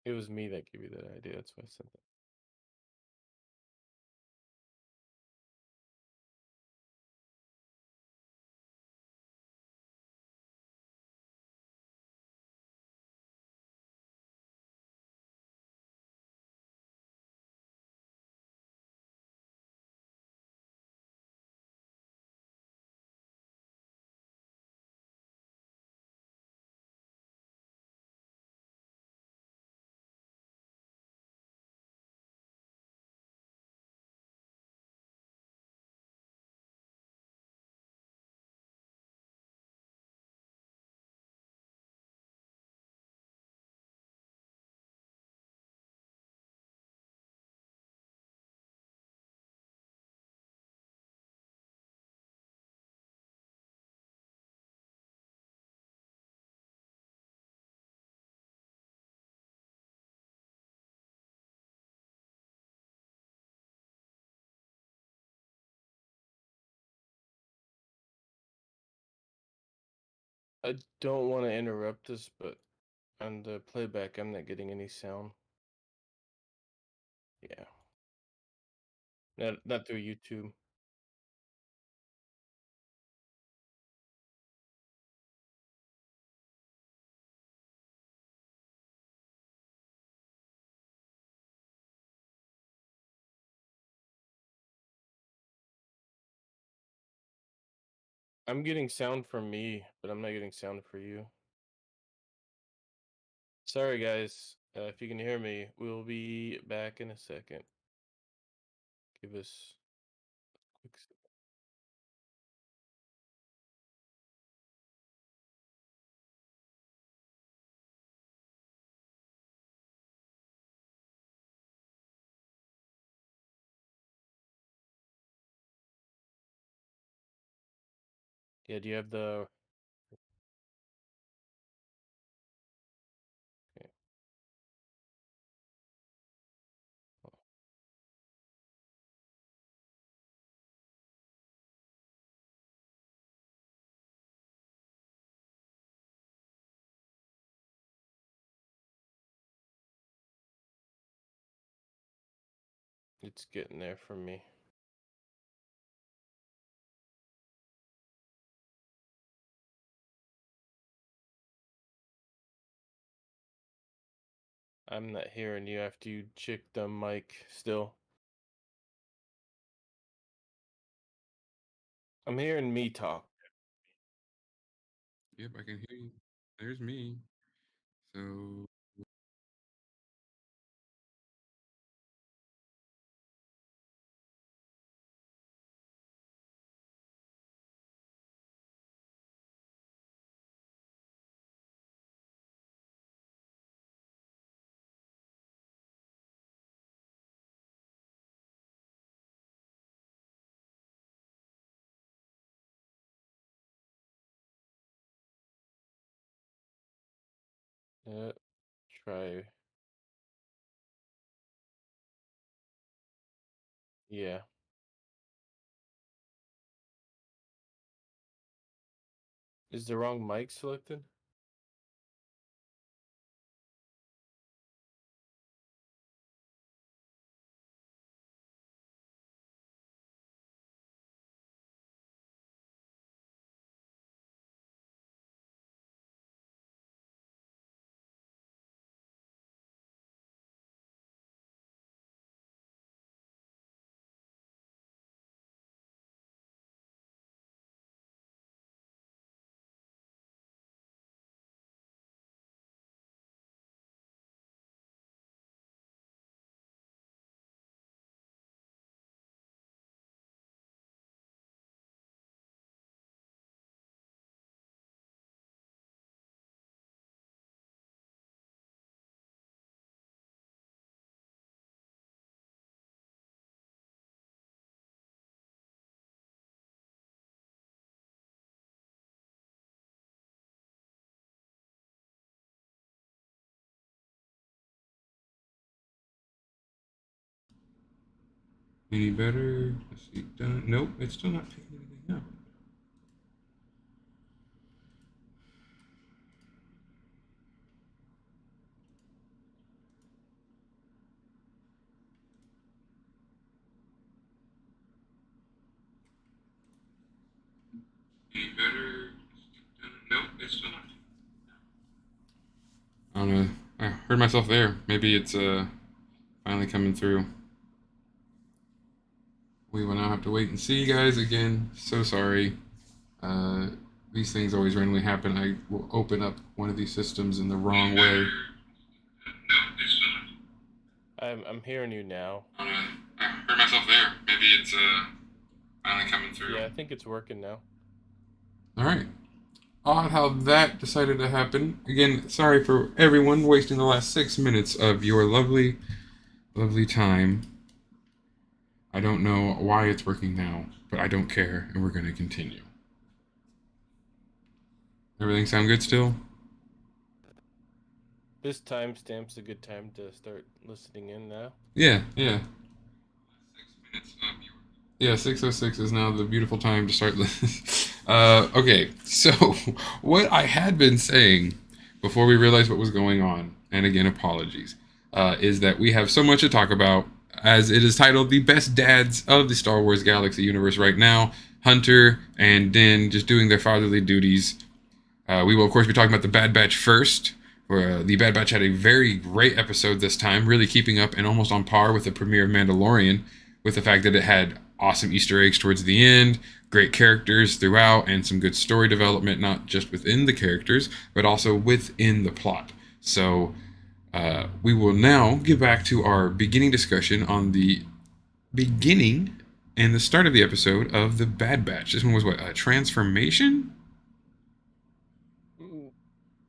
It was me that gave you that idea. That's why I sent it. I don't want to interrupt this, but on the playback, I'm not getting any sound. Yeah, not through YouTube. I'm getting sound from me, but I'm not getting sound for you. Sorry, guys. If you can hear me, we'll be back in a second. Give us a quick second. Yeah, do you have the? Okay. Oh, it's getting there for me. I'm not hearing you after you check the mic still. I'm hearing me talk. Yep, I can hear you. There's me. So Try. Yeah. Is the wrong mic selected? any better? Let's see. Done. Nope, it's still not picking anything up. Any better? Nope, it's still not. I don't know. I heard myself there. Maybe it's finally coming through. We will now have to wait and see, guys. Again, so sorry. Uh, these things always randomly happen. I will open up one of these systems in the wrong way. I'm hearing you now. I heard myself there. Maybe it's finally coming through. Yeah, I think it's working now. All right. Odd how that decided to happen. Again, sorry for everyone wasting the last 6 minutes of your lovely, lovely time. I don't know why it's working now, but I don't care, and we're going to continue. Everything sound good still? This timestamp's a good time to start listening in now. Yeah, yeah. 6 minutes of your. Yeah, 6:06 is now the beautiful time to start listening. Okay, so what I had been saying before we realized what was going on, and again, apologies, is that we have so much to talk about, as it is titled The Best Dads of the Star Wars Galaxy Universe right now. Hunter and Din just doing their fatherly duties. We will, of course, be talking about the Bad Batch first, where the Bad Batch had a very great episode this time, really keeping up and almost on par with the premiere of Mandalorian, with the fact that it had awesome Easter eggs towards the end, great characters throughout, and some good story development, not just within the characters, but also within the plot. So we will now get back to our beginning discussion on the beginning and the start of the episode of the Bad Batch. This one was what, a transformation?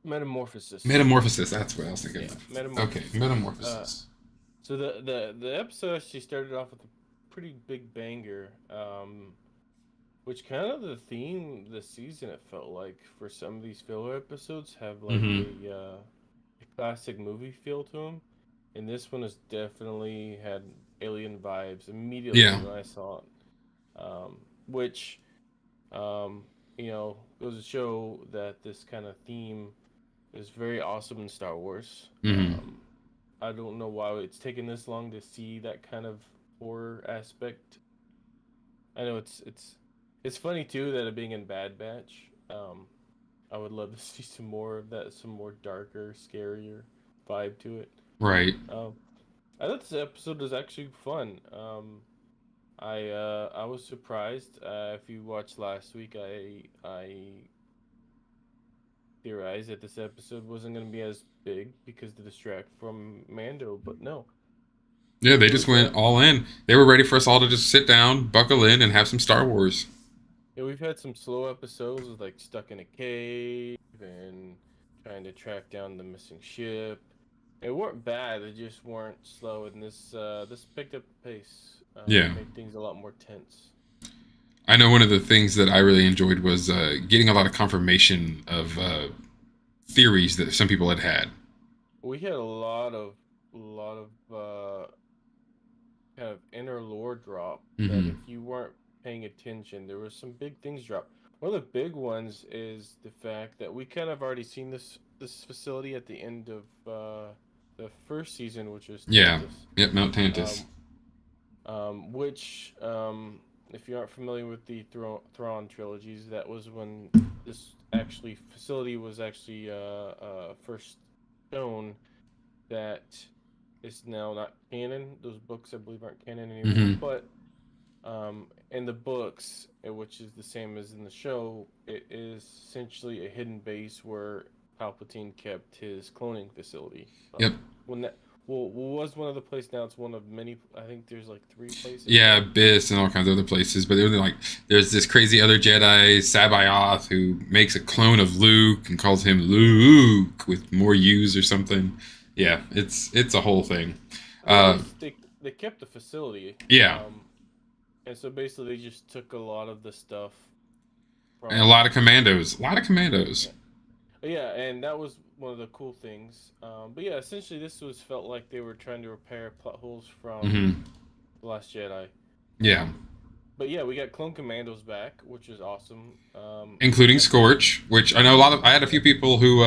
Metamorphosis. Metamorphosis, that's what I was thinking Yeah, of. metamorphosis. Okay, metamorphosis. So the episode actually started off with a pretty big banger, which kind of the theme this season, it felt like, for some of these filler episodes have like Mm-hmm. a classic movie feel to them, and this one has definitely had Alien vibes immediately Yeah. when I saw it. Which um, goes to show that this kind of theme is very awesome in Star Wars. Mm-hmm. I don't know why it's taken this long to see that kind of horror aspect. I know it's funny too that it being in Bad Batch. I would love to see some more of that, some more darker, scarier vibe to it. Right. Um, I thought this episode was actually fun. I was surprised. If you watched last week, I theorized that this episode wasn't going to be as big because to distract from Mando, but no, Yeah, they it just was went all in. They were ready for us all to just sit down, buckle in, and have some Star Wars. yeah, we've had some slow episodes with like stuck in a cave and trying to track down the missing ship. They weren't bad, they just weren't slow, and this picked up the pace, Yeah. made things a lot more tense. I know one of the things that I really enjoyed was getting a lot of confirmation of theories that some people had had. We had a lot of kind of inner lore drop that Mm-hmm. if you weren't paying attention, there was some big things drop. One of the big ones is the fact that we kind of already seen this facility at the end of the first season, which was Yeah. Tantus. Yep, Mount Tantus. Um, which if you aren't familiar with the Thrawn trilogies, that was when this actually facility was actually first shown. That is now not canon. Those books, I believe, aren't canon anymore. Mm-hmm. But in the books, which is the same as in the show, it is essentially a hidden base where Palpatine kept his cloning facility. Yep. When that was one of the places, now it's one of many. I think there's like three places Yeah, now. Abyss and all kinds of other places. But they're like, there's this crazy other Jedi, Sabaoth, who makes a clone of Luke and calls him Luke with more U's or something. Yeah, it's a whole thing. Well, Uh, they kept the facility. yeah, And so basically they just took a lot of the stuff and a from. lot of commandos. A lot of commandos. Yeah, yeah, and that was one of the cool things. But yeah, essentially this was felt like they were trying to repair plot holes from Mm-hmm. The Last Jedi. Yeah, But yeah, we got Clone Commandos back, which is awesome. including I think Scorch, which I know a lot of. I had a few people who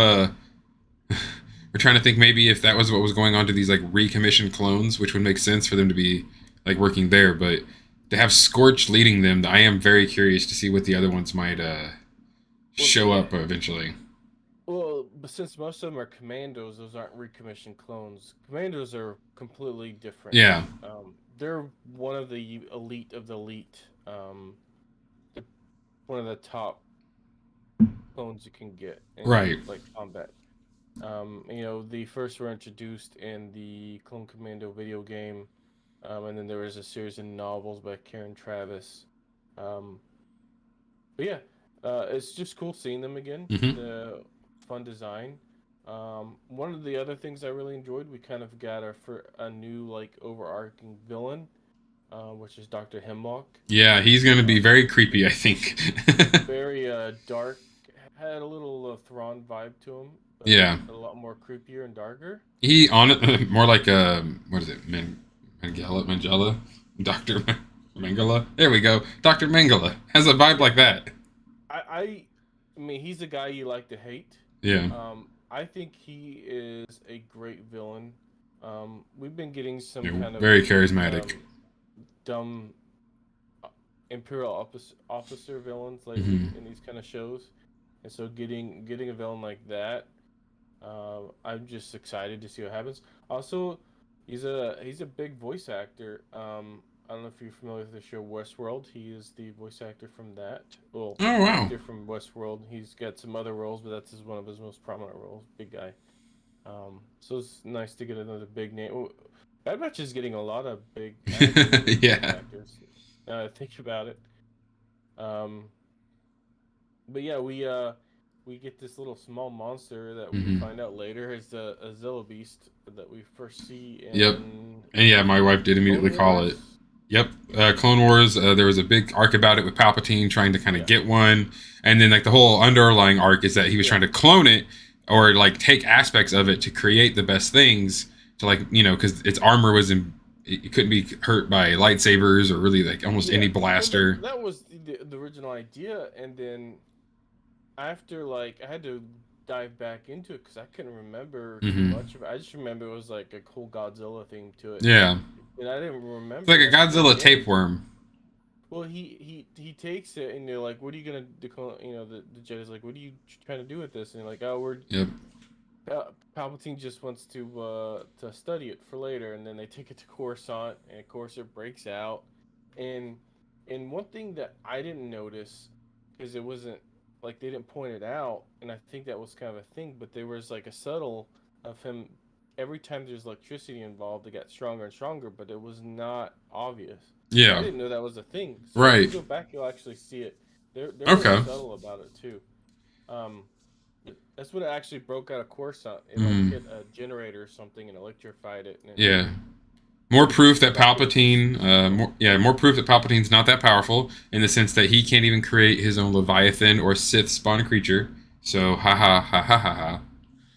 were trying to think maybe if that was what was going on to these like recommissioned clones, which would make sense for them to be like working there. But to have Scorch leading them, I am very curious to see what the other ones might Well, show up eventually. but since most of them are commandos, those aren't recommissioned clones. Commandos are completely different. Yeah, They're one of the elite of the elite. They're one of the top clones you can get in right. like combat. The first were introduced in the Clone Commando video game, and then there was a series of novels by Karen Travis. Um, but yeah, it's just cool seeing them again. Hmm. The fun design. One of the other things I really enjoyed, we kind of got for a new like overarching villain, which is Doctor Hemlock. Yeah, he's gonna be Um, very creepy, I think. Very dark, had a little Thrawn vibe to him, but Yeah, a lot more creepier and darker. he on it more like what is it, Mangala, Doctor Mangala. There we go, Doctor Mangala has a vibe Yeah, like that. I mean, he's a guy you like to hate. Yeah, I think he is a great villain. We've been getting some yeah, kind of very charismatic. um, dumb uh, Imperial officer villains lately Hmm. in these kind of shows, and so getting a villain like that, I'm just excited to see what happens. Also, he's a big voice actor. I don't know if you're familiar with the show Westworld. He is the voice actor from that. Well, Oh wow. actor from Westworld. He's got some other roles, but one of his most prominent roles. Big guy. So it's nice to get another big name. Bad Batch is getting a lot of big actors and voice Yeah. actors. Now that I think about it. Um, but yeah, we get this little small monster that we Hmm. find out later is the Azilla Beast that we first see Yep. in And yeah, my wife did Clone immediately call it. Wars. Yep, Clone Wars. There was a big arc about it with Palpatine trying to kind of Yeah, get one, and then like the whole underlying arc is that he was yeah, trying to clone it or like take aspects of it to create the best things to like because its armor was in it couldn't be hurt by lightsabers or really like almost yeah. any Well, blaster. that was the original idea, and then after like I had to dive back into it because I couldn't remember too Hmm. much of it. I just remember it was like a cool Godzilla theme to it, Yeah, and I didn't it's like remember a that till the Godzilla end. tapeworm. Well, he takes it, and they're like, "What are you gonna do?" The Jedi's like, "What are you trying to do with this?" And they're like, "Oh, we're Yep. Palpatine just wants to study it for later." And then they take it to Coruscant, and of course it breaks out. And and one thing that I didn't notice because it wasn't like they didn't point it out, and I think that was kind of a thing, but there was like a subtle of him. Every time there's electricity involved, it got stronger and stronger, but it was not obvious. And I Yeah. didn't know that was a thing. So if you Right. go back, you'll actually see it. They're really Okay. subtle about it too. Um, that's when it actually broke out of Coruscant. It like Mm. hit a generator or something and electrified it, and it Yeah. More proof that evacuated. Palpatine, more proof that Palpatine's not that powerful in the sense that he can't even create his own Leviathan or Sith spawn creature. So, ha ha ha ha ha ha.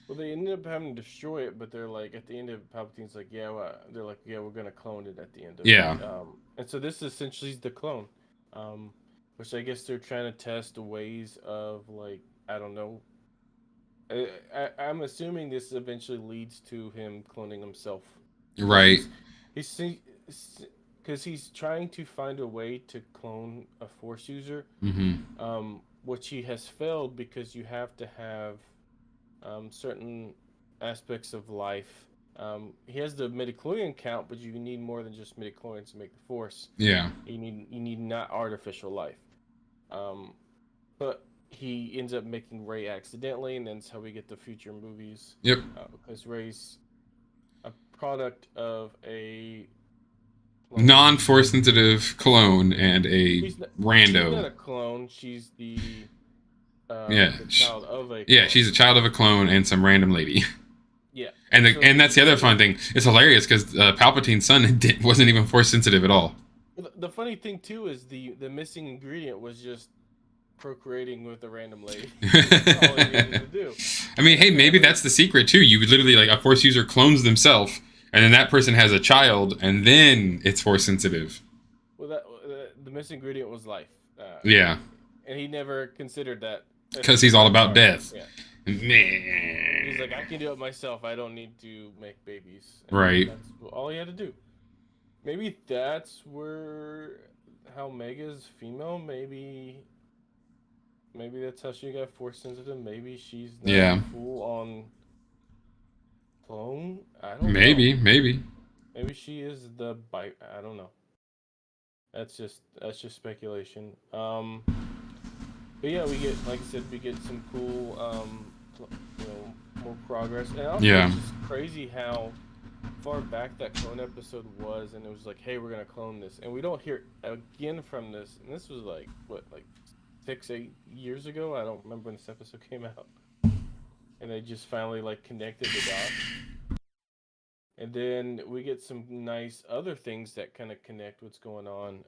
Well, they ended up having to destroy it, but they're like at the end of it, Palpatine's like, yeah, they're like, yeah, we're gonna clone it at the end of it. Yeah, And so this essentially is the clone, um, which I guess they're trying to test ways of like I don't know. I'm assuming this eventually leads to him cloning himself because right. he's because he's trying to find a way to clone a Force user, Hmm. which he has failed because you have to have certain aspects of life. He has the midichlorian count, but you need more than just midichlorians to make the Force. Yeah. You need not artificial life. Um, but he ends up making Ray accidentally, and that's how we get the future movies. Yep. Because Ray's a product of a clone. Non-force sensitive clone and a She's not rando. a clone. She's Yeah. the child of a Yeah, clone. she's a child of a clone and some random lady. Yeah, And and so and that's the other fun the thing. It's hilarious because Palpatine's son wasn't even force sensitive at all. the funny thing too is the missing ingredient was just procreating with a random lady. That's all he needed to do. I mean, hey, And maybe that's the secret too. You would literally like a force user clones themselves, and then that person has a child, and then it's force sensitive. well, that the missing ingredient was life, Yeah, and he never considered that because he's all that about part. death. Yeah, he's Man. like, I can do it myself. I don't need to make babies, and Right. that's all he had to do. Maybe that's where how Mega's female. Maybe Maybe that's how she got force sensitive. Maybe she's not Yeah, full on clone. I don't know. maybe, maybe. Maybe she is the bite. I don't know. That's just speculation. But yeah, we get, like I said, we get some cool more progress. And also, Yeah, it's just crazy how far back that clone episode was, and it was like, hey, we're gonna clone this, and we don't hear again from this. And this was like what, like 6, 8 years ago. I don't remember when this episode came out, and they just finally like connected the dots. And then we get some nice other things that kind of connect what's going on.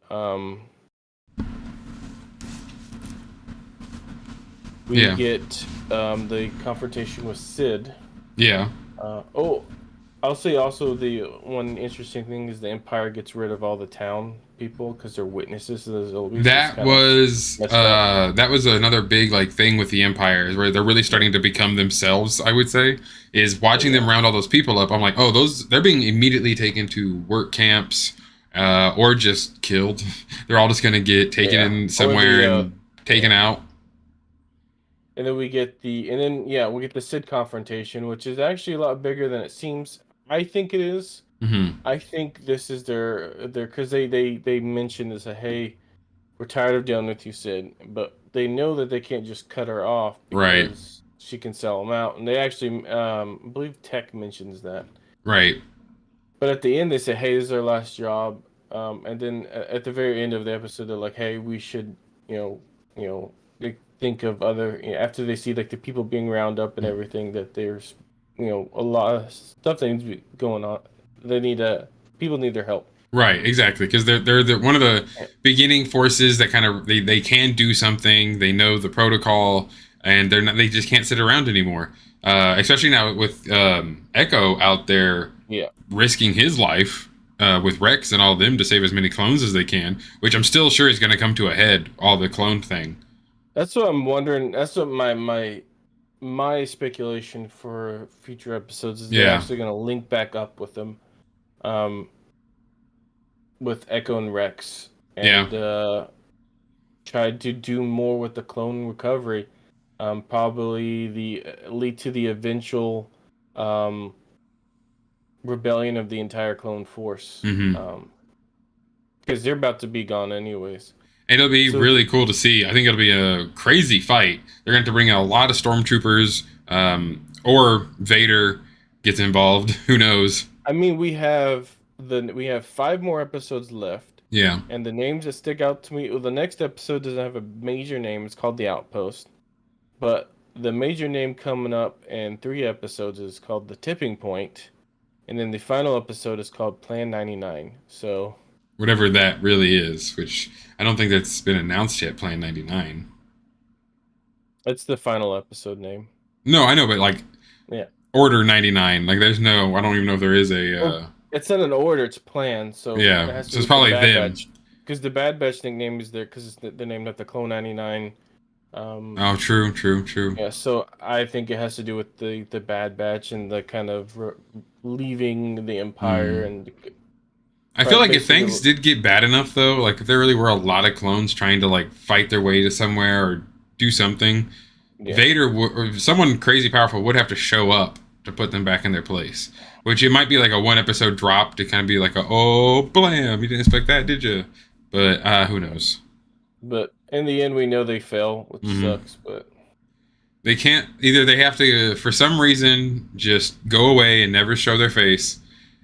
We yeah, get the confrontation with Sid. yeah. Oh, I'll say also the one interesting thing is the Empire gets rid of all the town people because they're witnesses to the zombies. It's That kind of was messed up. that was another big like thing with the Empire, where they're really Yeah. starting to become themselves. I would say is Oh watching them yeah. round all those people up. I'm like, oh, those they're being immediately taken to work camps, or just killed. They're all just gonna get taken Yeah. in Or somewhere the and taken yeah. out. And then we get we get the Sid confrontation, which is actually a lot bigger than it seems. I think it is. Hmm. I think this is their because they mentioned this, hey, we're tired of dealing with you, Sid, but they know that they can't just cut her off Right, because she can sell them out, and they actually I believe Tech mentions that. right, But at the end, they say, hey, this is our last job, and then at the very end of the episode, they're like, hey, we should, you know, they think of other, after they see like the people being round up and everything, that there's, a lot of stuff that needs to be going on. They need people need their help. right. Exactly, because they're one of the Yeah. beginning forces that kind of they can do something. They know the protocol, and they just can't sit around anymore. Especially now with Echo out there Yeah. risking his life with Rex and all of them to save as many clones as they can, which I'm still sure is going to come to a head. All the clone thing. That's what I'm wondering. That's what my speculation for future episodes is they're Yeah, actually going to link back up with them, um, with Echo and Rex, yeah. and try to do more with the clone recovery. Probably the lead to the eventual um, rebellion of the entire clone force, Hmm. because they're about to be gone anyways. It'll be So really cool to see. I think it'll be a crazy fight. They're going to bring in a lot of stormtroopers, or Vader gets involved. Who knows? I mean, we have 5 more episodes left, Yeah. and the names that stick out to me. Well, the next episode doesn't have a major name. It's called The Outpost, but the major name coming up in 3 episodes is called The Tipping Point, and then the final episode is called Plan 99. So Whatever that really is, which I don't think that's been announced yet. Plan 99. that's the final episode name. No, I know, but like Yeah. Order 99. Like there's no. I don't even know if there is a. Well, it's not an order; it's planned. So it Yeah. has to So do it's with the probably Bad them. Batch, because the Bad Batch nickname is there because it's the name of the Clone 99. Oh, true, true, true. Yeah, so I think it has to do with the Bad Batch and the kind of leaving the Empire Hmm. and I feel like if basically, things did get bad enough, though, like if there really were a lot of clones trying to like fight their way to somewhere or do something, yeah. Vader or someone crazy powerful would have to show up to put them back in their place. Which it might be like a one episode drop to kind of be like a oh blam, you didn't expect that, did you? But who knows? But in the end, we know they fail, which Hmm. sucks. But They can't either. They have to, for some reason, just go away and never show their face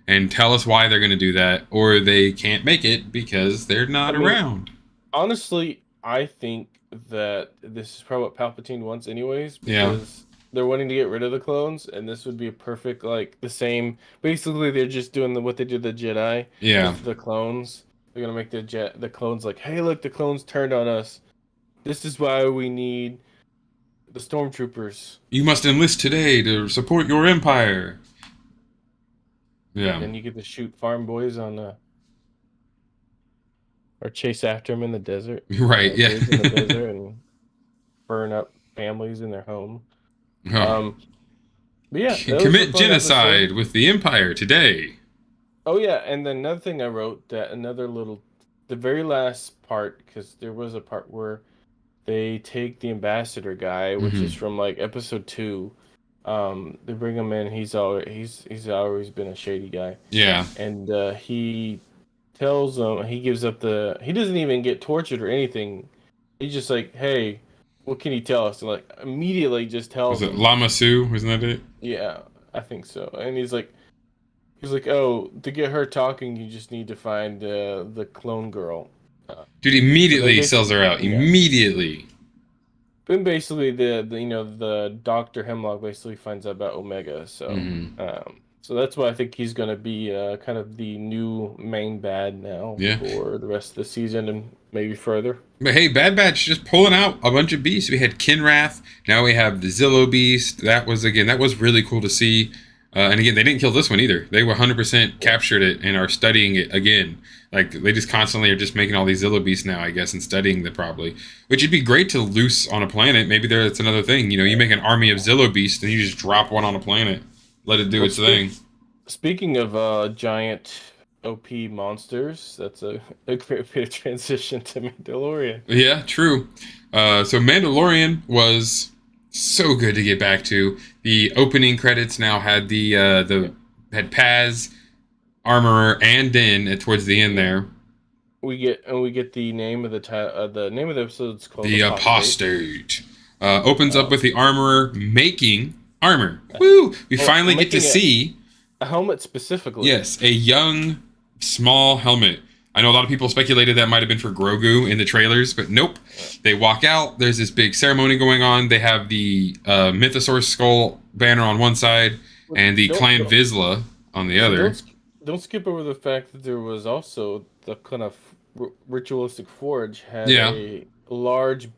and tell us why they're going to do that, or they can't make it because they're I not mean, around. honestly, I think that this is probably what Palpatine wants, anyways, Yeah, because they're wanting to get rid of the clones, and this would be a perfect, like, the same. Basically, they're just doing what they did to the Jedi yeah. with the clones. They're gonna make the clones like, hey, look, the clones turned on us. This is why we need the stormtroopers. You must enlist today to support your empire. And Yeah, then you get to shoot farm boys on or chase after them in the desert, right. Yeah. boys in the desert, and burn up families in their home. Oh. Um, but yeah, that was a Commit fun genocide episode. with the empire today. Oh yeah, and then another thing I wrote, that the very last part, because there was a part where they take the ambassador guy, which is Hmm. from like episode 2. They bring him in. He's always been a shady guy, Yeah. and he tells them he gives up the. He doesn't even get tortured or anything. He's just like, "Hey, what can you tell us?" And like immediately just Was tells it them. Lama Su? Wasn't that it? Yeah, I think so. And he's like, "Oh, to get her talking, you just need to find the clone girl." Uh, Dude so they immediately sells basically, her out. yeah. Immediately. Then basically the Dr. Hemlock basically finds out about Omega, Hmm. so that's why I think he's gonna be kind of the new main bad now Yeah. for the rest of the season and maybe further. But hey, Bad Batch just pulling out a bunch of beasts. We had Kinrath. Now we have the Zillo Beast. That was really cool to see. And again, they didn't kill this one either. They 100% Yeah. captured it and are studying it again. Like they just constantly are just making all these Zillo Beasts now, I guess, and studying them probably. Which would be great to loose on a planet. Maybe that's another thing. You know, you make an army of Zillo Beasts and you just drop one on a planet, let it do Well, its thing. speaking of giant OP monsters, that's a great way to transition to Mandalorian. Yeah, true. So Mandalorian was so good to get back to. The opening credits now had Yeah. the had Paz, Armorer, and Din towards the end Yeah. there. We get the name of the name of the episode is called The Apostate. Apostate opens up with Um, the Armorer making armor. uh, Woo! We well, finally get to making see, a helmet specifically. yes, a young, small helmet. I know a lot of people speculated that might have been for Grogu in the trailers, but nope. Uh, They walk out. There's this big ceremony going on. They have the Mythosaur skull banner on one side but and the don't Clan don't Vizsla on the so other. don't skip over the fact that there was also the kind of ritualistic forge had Yeah, a large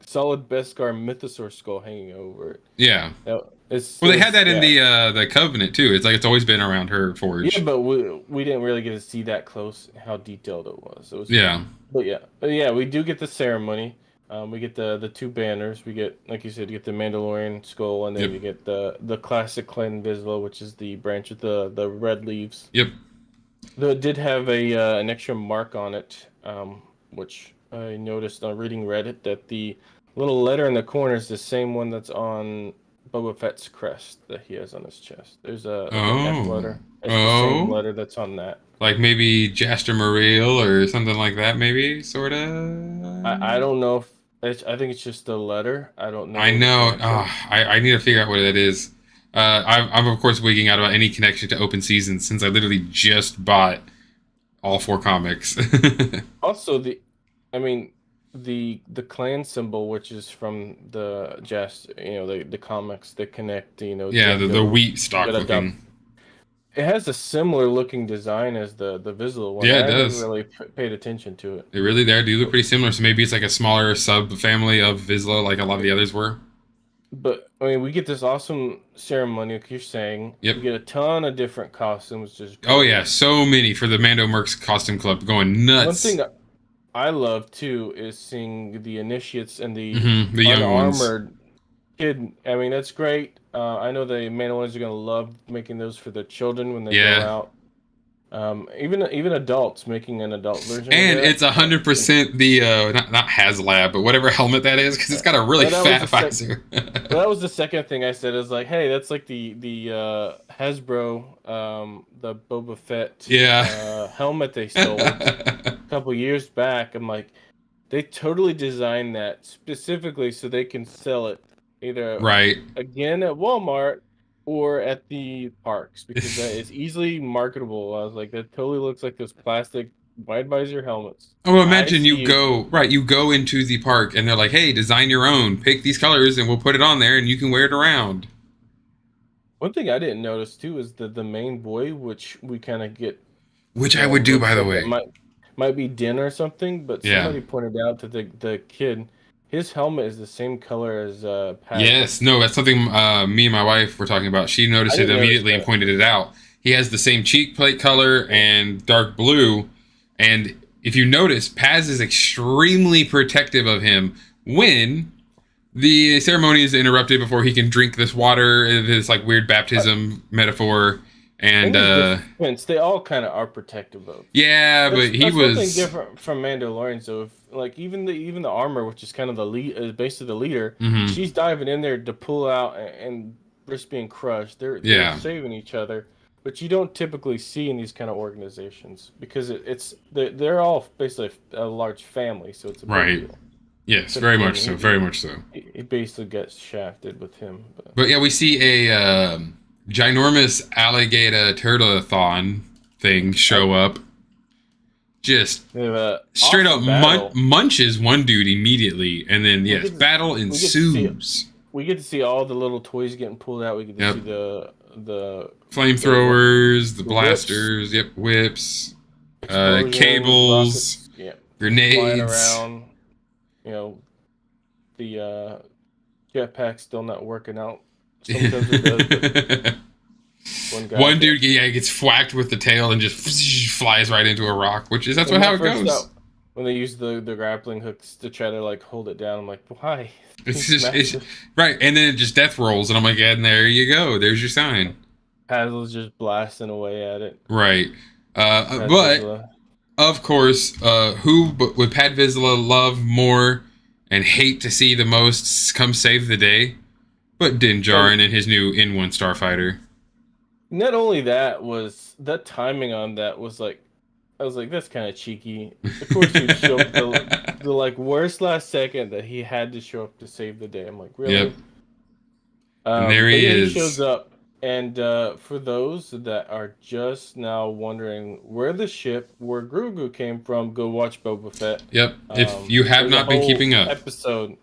solid Beskar mythosaur skull hanging over it. yeah. Now, Well, they had it's that in yeah. the Covenant too. It's like it's always been around her Yeah, forge. but we didn't really get to see that close how detailed it was. It was Yeah. but yeah, we do get the ceremony. We get the two banners. We get, like you said, you get the Mandalorian skull, and then Yep. you get the classic Clan Vizsla, which is the branch with the red leaves. Yep. Though it did have a an extra mark on it, which I noticed on reading Reddit that the little letter in the corner is the same one that's on Boba Fett's crest that he has on his chest. There's a like an F Oh. letter. It's the same Oh. letter that's on that. Like maybe Jaster Moreel or something like that. Maybe I sorta. don't know if I think it's just a letter. I don't I know the know. connection. I need to figure out what that is. I'm of course wigging out about any connection to open seasons since I literally just bought all four comics. Also, I mean, the clan symbol, which is from the just the comics that connect, Yeah, the Jango, wheat stock Jedi Duck. looking. It has a similar looking design as the Visual one. Yeah, it I never does. really paid attention to it. They really there do look pretty similar. So maybe it's like a smaller sub family of Vizsla, like a lot of the others were. But I mean, we get this awesome ceremony, like you're saying. Yep. We get a ton of different costumes, just Oh yeah, great. so many for the Mando Mercs costume club going One nuts. thing I love too is seeing the initiates and the The young ones. unarmored kid. I mean, that's great. I know the Mandalorians are gonna love making those for their children when they go Yeah, out. Even adults making an adult version of and that. it's 100% the not HasLab, but whatever helmet that is, because it's got a really But that was fat the sec- visor. that was the second thing I said is like, hey, that's like the Hasbro the Boba Fett Yeah. helmet they sold a couple years back. I'm like, they totally designed that specifically so they can sell it either Right. again at Walmart or at the parks because that is easily marketable. I was like, that totally looks like those plastic wide visor helmets. Oh, I imagine see you you. go into the park and they're like, "Hey, design your own. Pick these colors and we'll put it on there and you can wear it around." One thing I didn't notice too is the main boy, which we kind of get Which I that would do, by looks the like that way. might be Din or something, but Yeah. somebody pointed out that the kid, his helmet is the same color as Yes. Paz's. No, that's something me and my wife were talking about. She I noticed it didn't notice immediately and that. pointed it out. He has the same cheek plate color Yeah. and dark blue. And if you notice, Paz is extremely protective of him when the ceremony is interrupted before he can drink this water, this like weird I, baptism metaphor. In And his defense, they all kind of are protective of. yeah, but he That's one thing was. different from Mandalorian. So, if, like even the armor, which is kind of the lead, basically the leader, Hmm. she's diving in there to pull out and risk being crushed. They're Yeah, saving each other, but you don't typically see in these kind of organizations because they're all basically a large family, so it's a big right. deal. Yes, Except very much Din, so. Very much so. he basically gets shafted with him. But But yeah, we see a ginormous alligator turtle-a-thon thing I, show up. Just they have a straight up awesome battle. munches one dude immediately, and then We yes, get to, battle we get to see ensues. we get to see all the little toys getting pulled out. We get to Yep, see the flamethrower's, the the whips, blasters, yep, whips, explosions, cables, rockets, yeah, flying grenades. around. You know, the jetpack still not working out. Sometimes it does, but one guy One got. dude, yeah, gets whacked with the tail and just flies right into a rock, which is that's what When how that it first goes. out, when they use the grappling hooks to try to like hold it down, I'm like, why? It's He's just it's massive. right, and then it just death rolls, and I'm like, and there you go, there's your sign. Hazel's just blasting away at it. Right, Paz but Vizsla. of course, who would Pat Vizsla love more and hate to see the most come save the day? But Din Well, Djarin and his new N1 starfighter. not only that was that timing on that was like I was like that's kind of cheeky. Of course he would show up the like worst last second that he had to show up to save the day. I'm like Yep, really. and there But he yeah, he is. shows up, and for those that are just now wondering where the ship where Grogu came from, go watch Boba Fett. Yep, if you have There's a not been whole keeping up. episode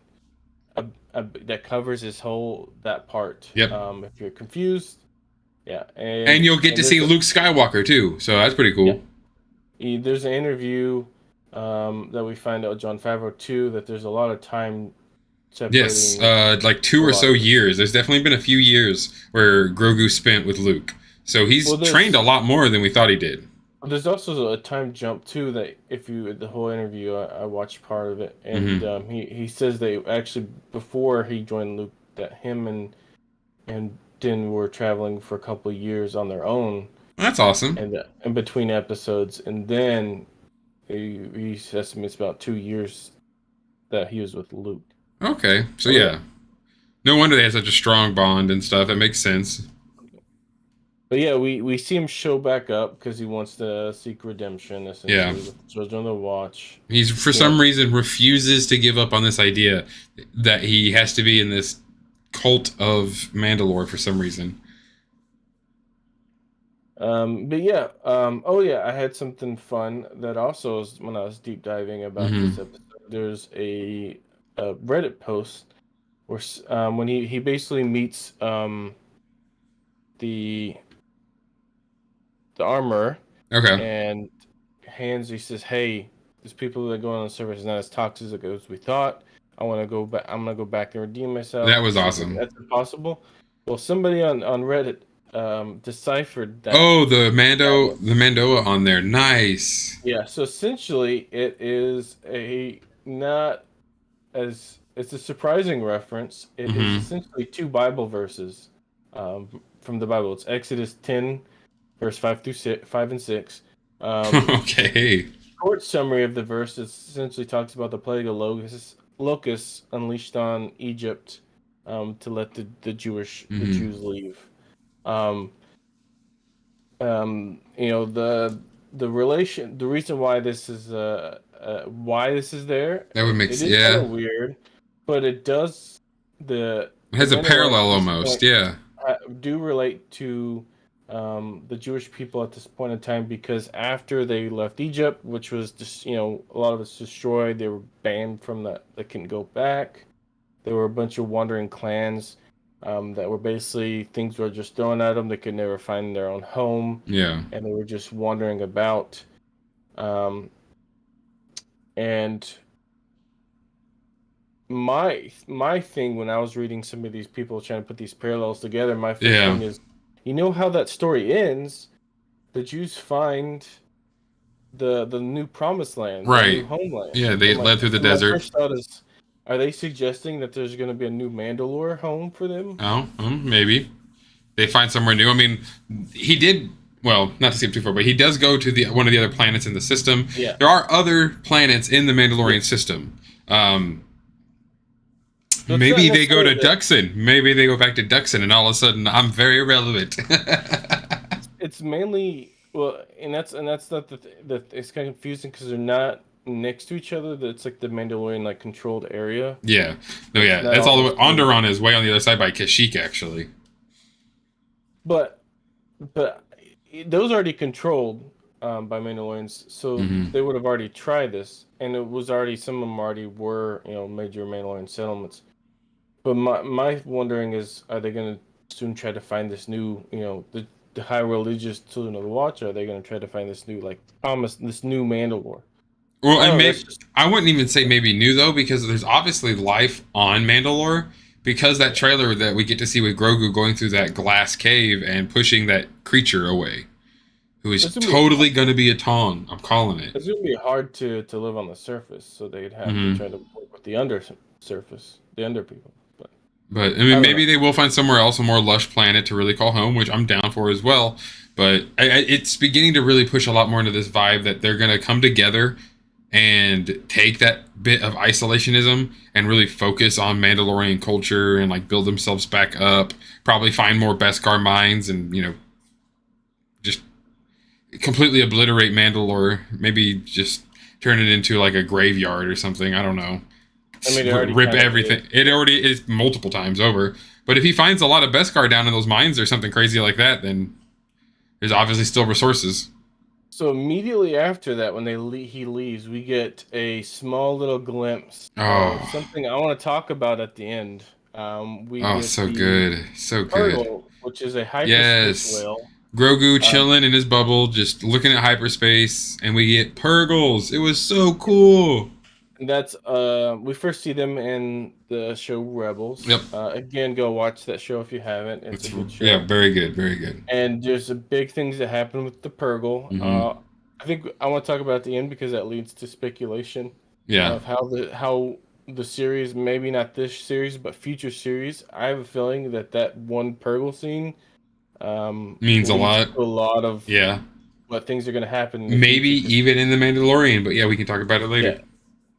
that covers his whole that part. Yep, If you're confused, yeah, and you'll get to and see there's Luke Skywalker too, so that's pretty yeah, cool. there's an interview that we find out John Favreau too that there's a lot of time Yes, separating like two a or lot so of this. years. There's definitely been a few years where Grogu spent with Luke, so he's Well, trained a lot more than we thought he did. there's also a time jump too that if you the whole interview I watched part of it and Hmm. he says they actually before he joined Luke that him and Din were traveling for a couple of years on their own That's awesome. and in between episodes and then he estimates about 2 years that he was with Luke. Okay, so Oh yeah. yeah, no wonder they had such a strong bond and stuff. It makes sense. But yeah, we see him show back up because he wants to seek redemption Yeah, essentially with the Children of the Watch. he's for You know, some reason refuses to give up on this idea that he has to be in this cult of Mandalore for some reason. But yeah, oh yeah, I had something fun that also was when I was deep diving about Hmm. this episode. There's a Reddit post where when he basically meets the the armor Okay, and he says, "Hey, these people that go on the server is not as toxic as we thought. I want to go back. I'm gonna go back and redeem myself." that was She's like, awesome. "That's impossible." Well, somebody on Reddit deciphered that Oh, that The one. Mandoa on there. Nice. Yeah, so essentially it is a not as it's a surprising reference. It is Hmm. essentially two Bible verses from the Bible. It's Exodus 10, verse 5 and 6. Um, Okay. Short summary of the verse essentially talks about the plague of locusts unleashed on Egypt to let the Hmm. Jews leave. Um, the reason why this is there, That would make it sense. is kind Yeah. of weird, but it does It the has a Mandalorian parallel at this almost. point Yeah. do relate to the Jewish people at this point in time because after they left Egypt, which was just a lot of it's destroyed, they were banned from that. They couldn't go back. There were a bunch of wandering clans that were basically things were just thrown at them. They could never find their own home, Yeah. and they were just wandering about. Um, and my thing when I was reading some of these people trying to put these parallels together, my first Yeah. thing is, how that story ends. The Jews find the new promised land, their new Right. homeland. Yeah. They And led through the my desert. first thought is, are they suggesting that there's going to be a new Mandalore home for them? Oh, maybe. They find somewhere new. I mean, he did. Well, not to skip too far, but he does go to the one of the other planets in the system. Yeah. There are other planets in the Mandalorian Yeah. system. So it's Maybe not they go to necessarily that Duxon. Maybe they go back to Duxon, and all of a sudden, I'm very irrelevant. it's mainly well, and that's not that it's kind of confusing because they're not next to each other. That's like the Mandalorian like controlled area. Yeah. No, It's yeah. not That's all the way. all the same. Onderon is way on the other side by Kashyyyk, actually. But but those are already controlled by Mandalorians, so Hmm. they would have already tried this, and it was already some of them already were major Mandalorian settlements. But my wondering is, are they going to soon try to find this new, the high religious children of the Watch? Are they going to try to find this new, like, promise, this new Mandalore? Well, I and don't know. maybe That's just I wouldn't even say maybe new though, because there's obviously life on Mandalore. Because that trailer that we get to see with Grogu going through that glass cave and pushing that creature away, who is it's gonna be totally going to be a Tong. I'm calling it. it's gonna be hard to live on the surface, so they'd have to Hmm. try to work with the under surface, the under people. But But I I mean, don't know. maybe they will find somewhere else, a more lush planet to really call home, which I'm down for as well. But it's beginning to really push a lot more into this vibe that they're going to come together and take that bit of isolationism and really focus on Mandalorian culture and like build themselves back up. Probably find more Beskar mines and just completely obliterate Mandalore. Maybe just turn it into like a graveyard or something. I don't know. I mean, it already Rip kind of everything. is. It already is multiple times over. But if he finds a lot of Beskar down in those mines or something crazy like that, then there's obviously still resources. So immediately after that, when he leaves, we get a small little glimpse of Oh, something I want to talk about at the end. We oh, get so the good, so good. Turtle, which is a hyperspace Yes, whale. Grogu Um, chilling in his bubble, just looking at hyperspace, and we get Purgles. It was so cool. and that's we first see them in the show Rebels. Yep, Again, go watch that show if you haven't. It's a it's good yeah, show. very good, very good. And there's a big things that happen with the Purgle. Hmm. I think I want to talk about at the end because that leads to speculation Yeah, of how the series, maybe not this series, but future series. I have a feeling that one Purgle scene means a leads lot. to a lot of Yeah, what things are going to happen in the maybe future. even in the Mandalorian, but yeah, we can talk about it later. Yeah,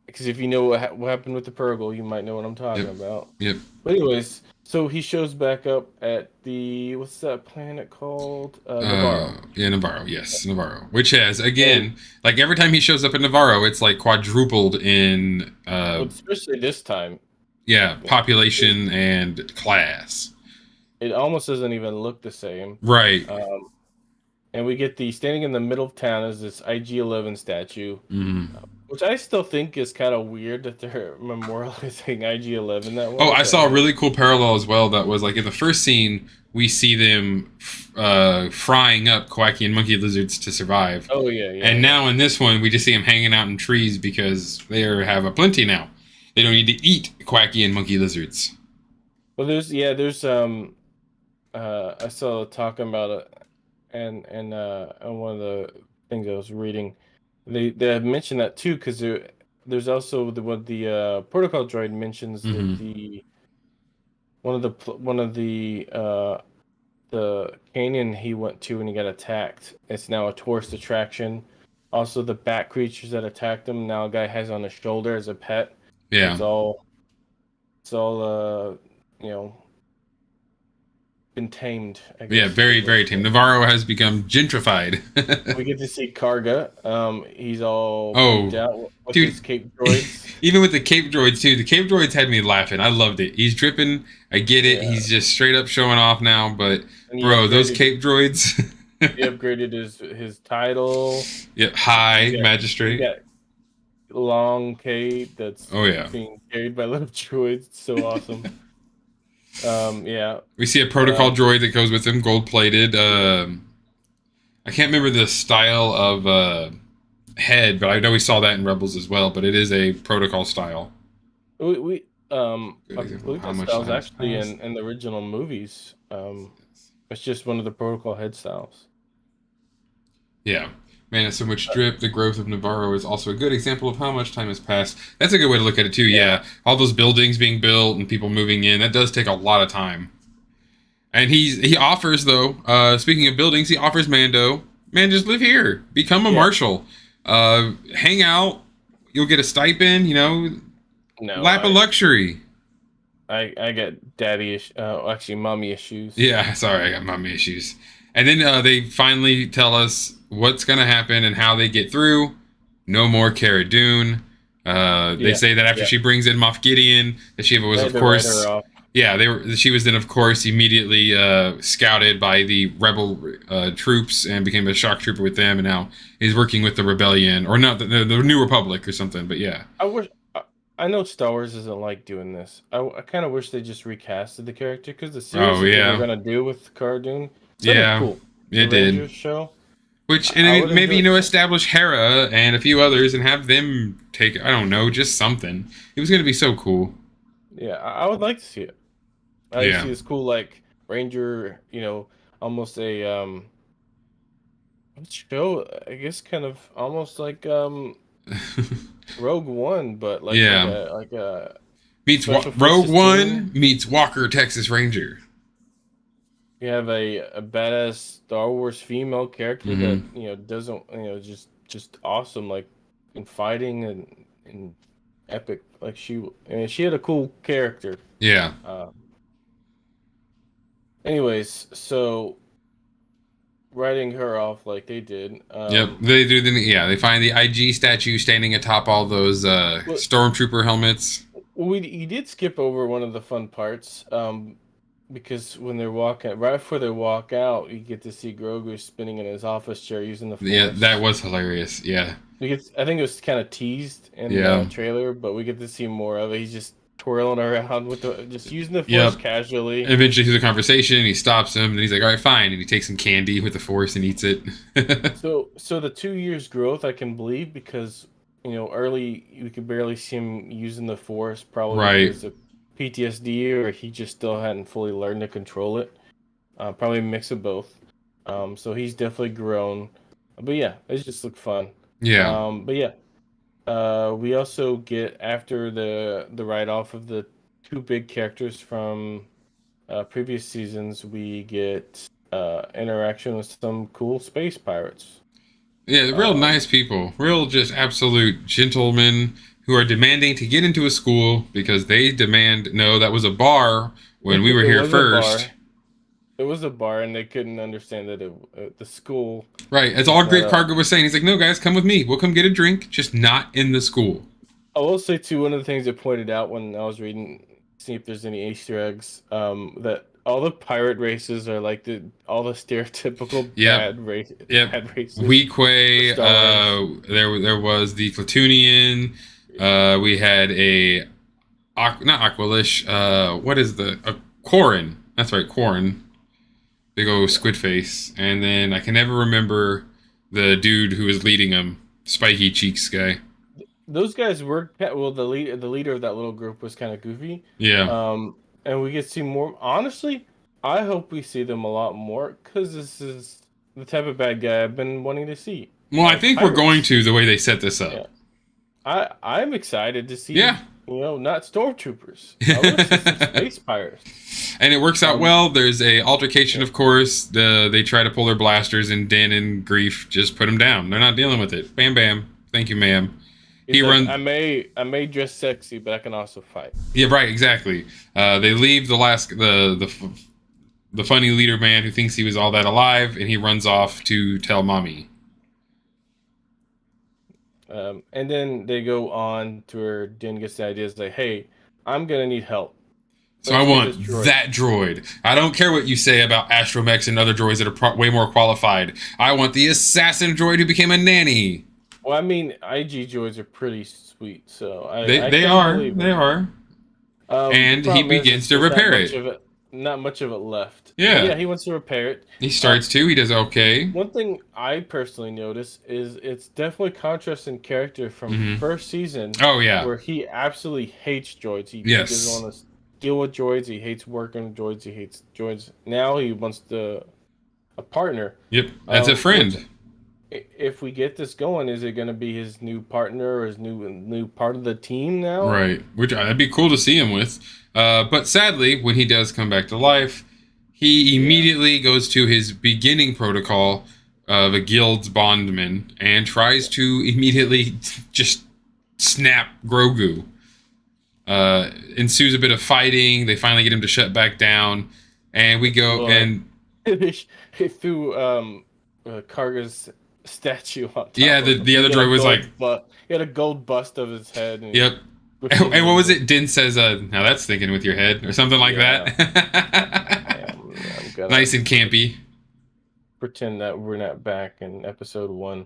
because if you know what happened with the Purgle, you might know what I'm talking Yep, about. yep. But anyways, so he shows back up at the what's that planet called? Navarro. Yeah, Navarro. Yes, Navarro. Which has And again, like every time he shows up in Navarro, it's like quadrupled in, well, especially this time, yeah, you know, it, population and class. it almost doesn't even look the same. Right. Um, and we get the standing in the middle of town is this IG-11 statue, Mm. which I still think is kind of weird that they're memorializing IG-11 that Oh, way. I But saw a hey, really cool parallel as well. That was like in the first scene, we see them frying up Kowakian monkey lizards to survive, oh yeah, yeah, and yeah. now in this one, we just see them hanging out in trees because have a plenty now. They don't need to eat Kowakian monkey lizards. Well, there's I saw talking about it, and on one of the things I was reading, they have mentioned that too because there's also what the protocol droid mentions that Hmm. the one of the canyon he went to when he got attacked. It's now a tourist attraction. Also, the bat creatures that attacked him now a guy has on his shoulder as a pet. Yeah. It's all it's all you know been tamed, I Yeah, guess is a very, good way to very say tame. it. Navarro has become gentrified. We get to see Karga. He's all Oh, pimped out with dude. his cape droids. Even with the cape droids, too. The cape droids had me laughing. I loved it. He's dripping. I get it. Yeah, He's just straight up showing off now. But, and bro, those cape droids. he upgraded his title. Yep. He's High he's magistrate. got long cape that's Oh, yeah. being carried by little droids. It's so awesome. Yeah. We see a protocol Um, droid that goes with him, gold plated. I can't remember the style of head, but I know we saw that in Rebels as well. But it is a protocol style. Good I example of believe how that much style's time has actually passed. in the original movies. It's just one of the protocol head styles. Yeah. Man, it's so much drip. The growth of Navarro is also a good example of how much time has passed. That's a good way to look at it, too. Yeah. Yeah. All those buildings being built and people moving in, that does take a lot of time. And he offers though. Speaking of buildings, he offers Mando, man, just live here, become a Yeah. marshal, hang out. You'll get a stipend. No, Lap of luxury. I get actually mommy issues. Yeah, sorry, I got mommy issues. And then they finally tell us what's gonna happen and how they get through. No more Cara Dune. They Yeah, say that after yeah. she brings in Moff Gideon, that she was, They of had to write course, her off. yeah, they were. She was then, of course, immediately scouted by the rebel troops and became a shock trooper with them, and now is working with the rebellion, or not the New Republic or something. But yeah, I wish. I know Star Wars isn't like doing this. I kind of wish they just recasted the character because the series oh that they were yeah, gonna do with Cara Dune sounded yeah, cool. The it did. Rangers show. Which, and I I would mean, maybe enjoy it. establish Hera and a few others and have them take, I don't know, just something. It was gonna be so cool. Yeah, I would like to see it. I like to Yeah. see this cool like Ranger. Almost a show. I guess kind of almost like Rogue One, but like Yeah. like a Meets special Rogue forces One team. meets Walker Texas Ranger. You have a badass Star Wars female character that Hmm. doesn't just awesome like in fighting and epic like she had a cool character. Yeah. Uh, anyways, so writing her off like they did. Yep. They do. Yeah. They find the IG statue standing atop all those Well, stormtrooper helmets. you did skip over one of the fun parts. Because when they're walking, right before they walk out, you get to see Grogu spinning in his office chair using the Yeah, that Force. was hilarious. Yeah. I think it was kind of teased in the Yeah. trailer, but we get to see more of it. He's just twirling around just using the Force Yep. casually. Eventually, through the conversation, he stops him and he's like, "All right, fine," and he takes some candy with the Force and eats it. So the 2 years growth I can believe because early you could barely see him using the Force, probably Right. because of PTSD or he just still hadn't fully learned to control it. Probably a mix of both. So he's definitely grown. But yeah, it just looked fun. Yeah. But yeah, we also get after the write off of the two big characters from previous seasons, we get interaction with some cool space pirates. Yeah, real Um, nice people. Real just absolute gentlemen who are demanding to get into a school because they demand, no, that was a bar when we were it here was a first. bar. It was a bar, and they couldn't understand that the school Right. As was all not Great a. Cargo was saying, he's like, no, guys, come with me. We'll come get a drink, just not in the school. I will say too, one of the things it pointed out when I was reading, see if there's any Easter eggs, that all the pirate races are like all the stereotypical Yep. Yep. bad races for Weequay, Star Wars. there was the Clatoonian. We had not Aqualish. What is Quarren? That's right, Quarren. Big old Yeah. squid face. And then I can never remember the dude who was leading them, spiky cheeks guy. Those guys were well. The leader of that little group was kind of goofy. Yeah. Um, and we get to see more. Honestly, I hope we see them a lot more because this is the type of bad guy I've been wanting to see. Well, I think we're going Pirates. to the way they set this Yeah, up. I'm excited to see. Yeah. Not stormtroopers. I want to see some space pirates. And it works out Um, well. There's a altercation, yeah. of course. They try to pull their blasters, and Dan and Grief just put them down. They're not dealing with it. Bam, bam. Thank you, ma'am. He's He like, runs. I may dress sexy, but I can also fight. Yeah, right. Exactly. They leave the funny leader man who thinks he was all that alive, and he runs off to tell mommy. And then they go on to where Din gets the idea. Is like, hey, I'm gonna need help. So I Let's get want this droid. that droid. I don't care what you say about astromechs and other droids that are way more qualified. I want the assassin droid who became a nanny. Well, I mean, IG droids are pretty sweet, so I They can are. believe They it. are. The And he problem begins to there's repair it. not much of it left. But Yeah. yeah, he wants to repair it. He Uh, starts to. He does okay. One thing I personally notice is it's definitely contrast in character from Hmm. first season, Oh yeah. where he absolutely hates droids. He Yes. doesn't want to deal with droids. He hates working with droids. He hates droids. Now he wants a partner. Yep. As a Which, friend. if we get this going, is it going to be his new partner or his new part of the team now? Right. Which that'd be cool to see him with. But sadly, when he does come back to life, He Yeah. immediately goes to his beginning protocol of a guild's bondman and tries Yeah. to immediately just snap Grogu. Ensues a bit of fighting. They finally get him to shut back down, and we go Well, and he threw Karga's statue on yeah, top of him. the other droid was like, He had a gold bust of his head, and he "Yep." And pretended what was to. it? Din says, "Now that's thinking with your head," or something like Yeah, that. I'm gonna Nice and campy. pretend that we're not back in episode 1.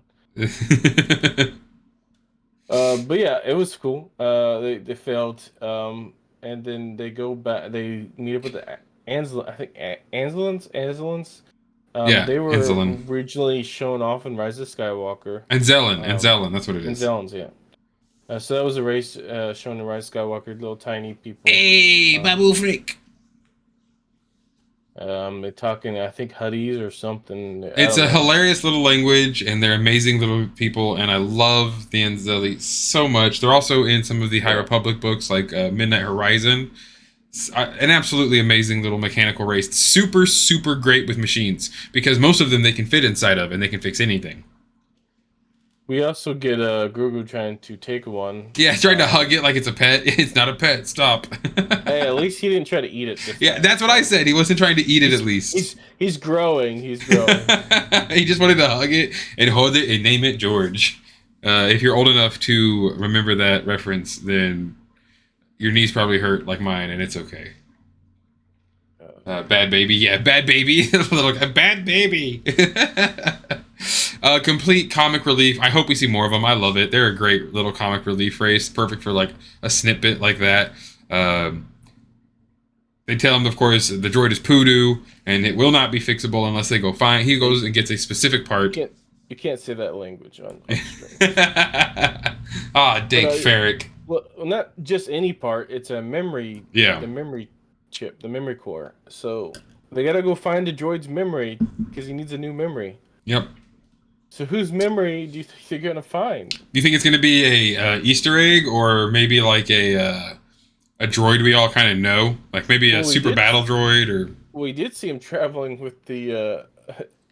But yeah, it was cool. They failed. And then they go back. They meet up with the Ansel. I think Anselans. Yeah, They were Insulin originally shown off in Rise of Skywalker. And Um, Zelen. That's what it and is. Zelens, yeah. So that was a race shown in Rise of Skywalker. Little tiny people. Hey, Um, Babu Freak. they're talking. I think Huddies or something. I It's don't a know. hilarious little language, and they're amazing little people, and I love the Anzeli so much. They're also in some of the High Yeah. Republic books, like Midnight Horizon. An absolutely amazing little mechanical race. Super, super great with machines, because most of them they can fit inside of, and they can fix anything. We also get Grogu trying to take one. Yeah, trying to hug it like it's a pet. It's not a pet. Stop. Hey, at least he didn't try to eat it this Yeah, time. that's what I said. He wasn't trying to eat it at He's least. he's growing. He's growing. He just wanted to hug it and hold it and name it George. If you're old enough to remember that reference, then your knees probably hurt like mine, and it's okay. Bad baby, yeah, bad baby, little bad baby. Complete comic relief. I hope we see more of them. I love it. They're a great little comic relief race, perfect for like a snippet like that. Um, they tell him, of course, the droid is poodoo and it will not be fixable unless they go find. He goes and gets a specific You part. can't you can't say that language on stream. Ah, But dank Ferric. well, not just any part. It's a memory. Yeah. The memory chip, the memory core. So they gotta go find the droid's memory because he needs a new memory. Yep. So whose memory do you think they're gonna find? Do you think it's going to be a Easter egg or maybe like a droid we all kind of know, like maybe a Well, super battle droid or we did see him traveling with the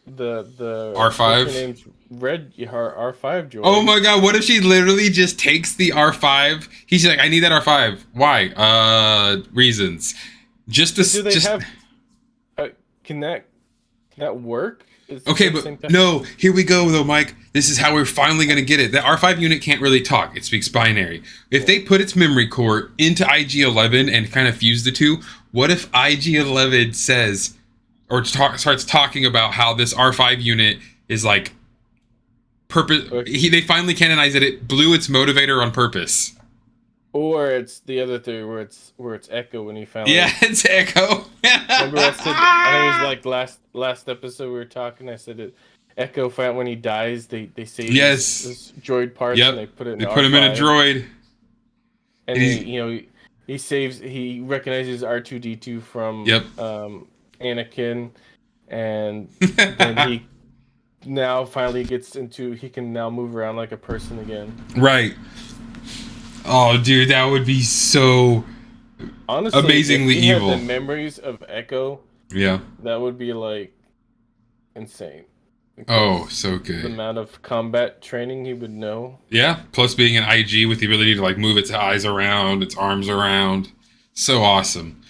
the R5? what's her name's Red R5 droid. Oh my god, what if she literally just takes the R5? He's like, I need that R5. Why? Reasons. Just to Do they just have? Can that work? Is it Okay, the but same time? no, here we go though, Mike. This is how we're finally gonna get it. The R5 unit can't really talk, it speaks binary. If they put its memory core into IG-11 and kind of fuse the two, what if IG-11 says or starts talking about how this R5 unit is like purpose they finally canonize it, it blew its motivator on purpose. Or it's the other theory where it's Echo when he found. Yeah, it's Echo. Remember I said I think it was like last episode we were talking. I said it. Echo found when he dies, they save Yes. his droid parts Yep. and they put it in They the put him in a R5. droid. And And he's- he recognizes R2D2 from Yep. Anakin, and then he now finally gets into he can now move around like a person again. Right. Oh, dude, that would be so Honestly, amazingly if he evil. had the memories of Echo, Yeah. that would be like insane. Oh, so The good. amount of combat training he would know. Yeah. Plus being an IG with the ability to like move its eyes around, its arms around. So awesome.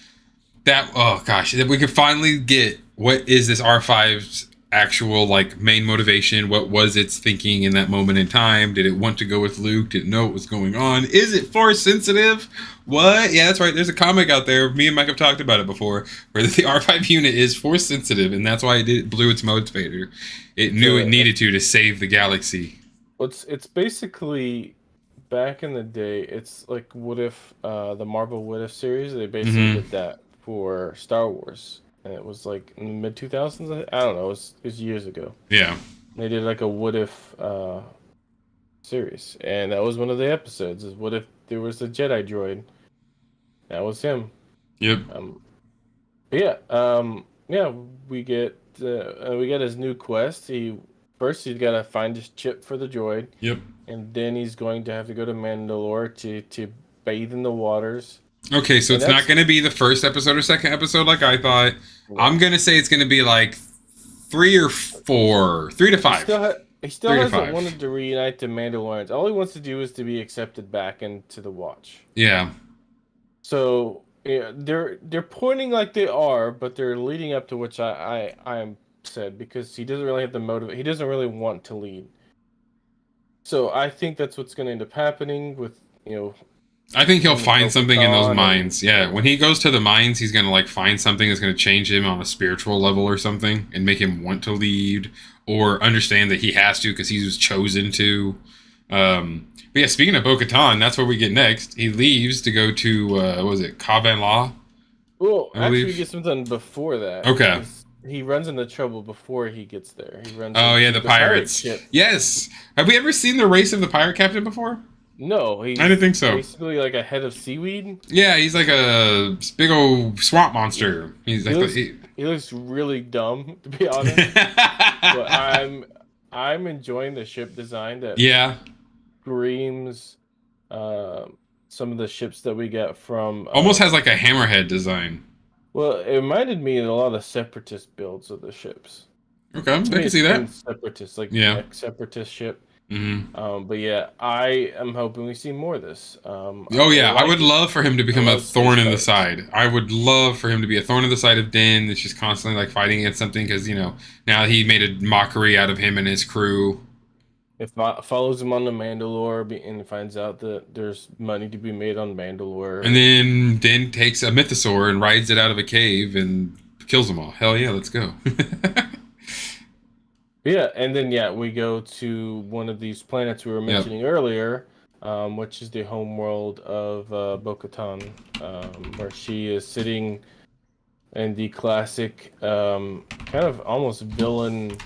That oh gosh, that we could finally get what is this R5's actual like main motivation? What was its thinking in that moment in time? Did it want to go with Luke? Did it know what was going on? Is it force sensitive? What? Yeah, that's right. There's a comic out there. Me and Mike have talked about it before, where the R5 unit is force sensitive, and that's why it blew its motivator. It knew it needed to save the galaxy. It's basically back in the day. It's like what if the Marvel What If series? They basically did that for Star Wars, and it was like in the mid 2000s. I don't know. It was years ago. Yeah. They did like a What If series, and that was one of the episodes. Is what if there was a Jedi droid? That was him. Yep. But yeah. We get his new quest. He's got to find his chip for the droid. Yep. And then he's going to have to go to Mandalore to bathe in the waters Okay, so And it's not that's going to be the first episode or second episode like I thought. I'm no. going to say it's going to be like 3 or 4, 3 to 5, He still 3 to 5. hasn't wanted to reunite the Mandalorians. All he wants to do is to be accepted back into the Watch. Yeah. So yeah, they're pointing like they are, but they're leading up to which I am said because he doesn't really have the motive. He doesn't really want to lead. So I think that's what's going to end up happening with I think he'll him and find something in those Bo-Katan and mines. Yeah, when he goes to the mines, he's gonna like find something that's gonna change him on a spiritual level or something, and make him want to lead or understand that he has to because he was chosen to. But yeah, speaking of Bo-Katan, that's where we get next. He leaves to go to what was it, Kavan Law, well, I actually, we believe. get something before that Okay. because he runs into trouble before he gets there. He runs Oh yeah, into the the pirate pirates. ship. Yes. Have we ever seen the race of the pirate captain before? No, I didn't he's think so. basically like a head of seaweed. Yeah, he's like a big old swamp monster. He's He like looks the. he looks really dumb to be honest. But I'm enjoying the ship design that Yeah. screams uh, some of the ships that we get from. Almost has like a hammerhead design. Well, it reminded me of a lot of the separatist builds of the ships. Okay, I To me, can it see that. screams separatist, like Yeah. ex-separatist ship. Hmm. But yeah, I am hoping we see more of this. Oh I yeah, I like would it. love for him to I become a love space thorn in the pirates. side. I would love for him to be a thorn in the side of Din. That's just constantly like fighting against something because now he made a mockery out of him and his crew. If follows him on the Mandalore and finds out that there's money to be made on Mandalore, And then Din takes a mythosaur and rides it out of a cave and kills them all. Hell yeah, let's go. yeah, and then yeah, we go to one of these planets we were Yep. mentioning earlier, which is the home world of Bo-Katan, where she is sitting in the classic kind of almost villain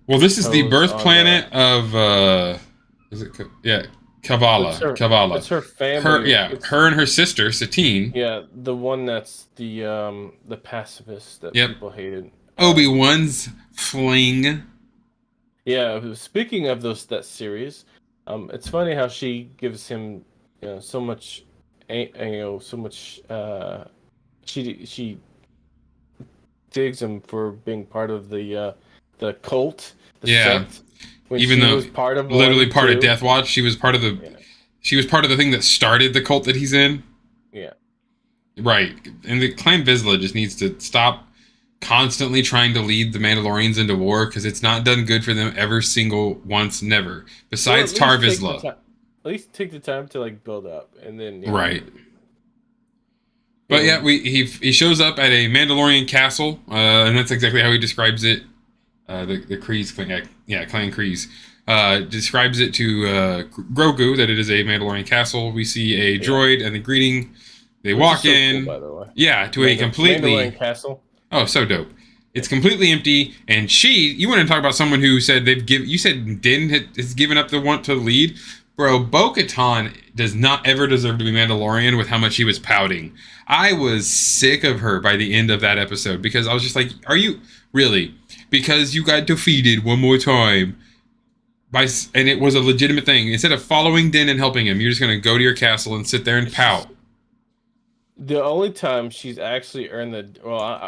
Well, this is the pose birth on planet of is it yeah, it's her Kavala. it's her Her family. yeah, It's her and her sister Satine. yeah, the one that's the pacifist that Yep. people hated. Obi-Wan's fling. Yeah, speaking of that series, it's funny how she gives him, so much, so much. She digs him for being part of the cult, the Yeah. sect, when Even she though was part of literally one part of too. Death Watch, she was part of the Yeah, she was part of the thing that started the cult that he's in. yeah. Right. And the Clan Vizsla just needs to stop constantly trying to lead the Mandalorians into war because it's not done good for them ever single once never. Well, Besides Tar Vizsla. at least take the time to like build up, and then Right. But yeah, he shows up at a Mandalorian castle, and that's exactly how he describes it. The Kryze clan, yeah, Clan Kryze, describes it to Grogu that it is a Mandalorian castle. We see a droid and the greeting. They which walk is so in, cool, by the way. yeah, to a completely Mandalorian castle. oh so dope. It's completely empty, and you want to talk about someone who said you said Din has given up the want to lead. Bro, Bo-Katan does not ever deserve to be Mandalorian with how much he was pouting. I was sick of her by the end of that episode because I was just like, are you really? Because you got defeated one more time. And it was a legitimate thing. Instead of following Din and helping him, you're just going to go to your castle and sit there and pout. The only time she's actually earned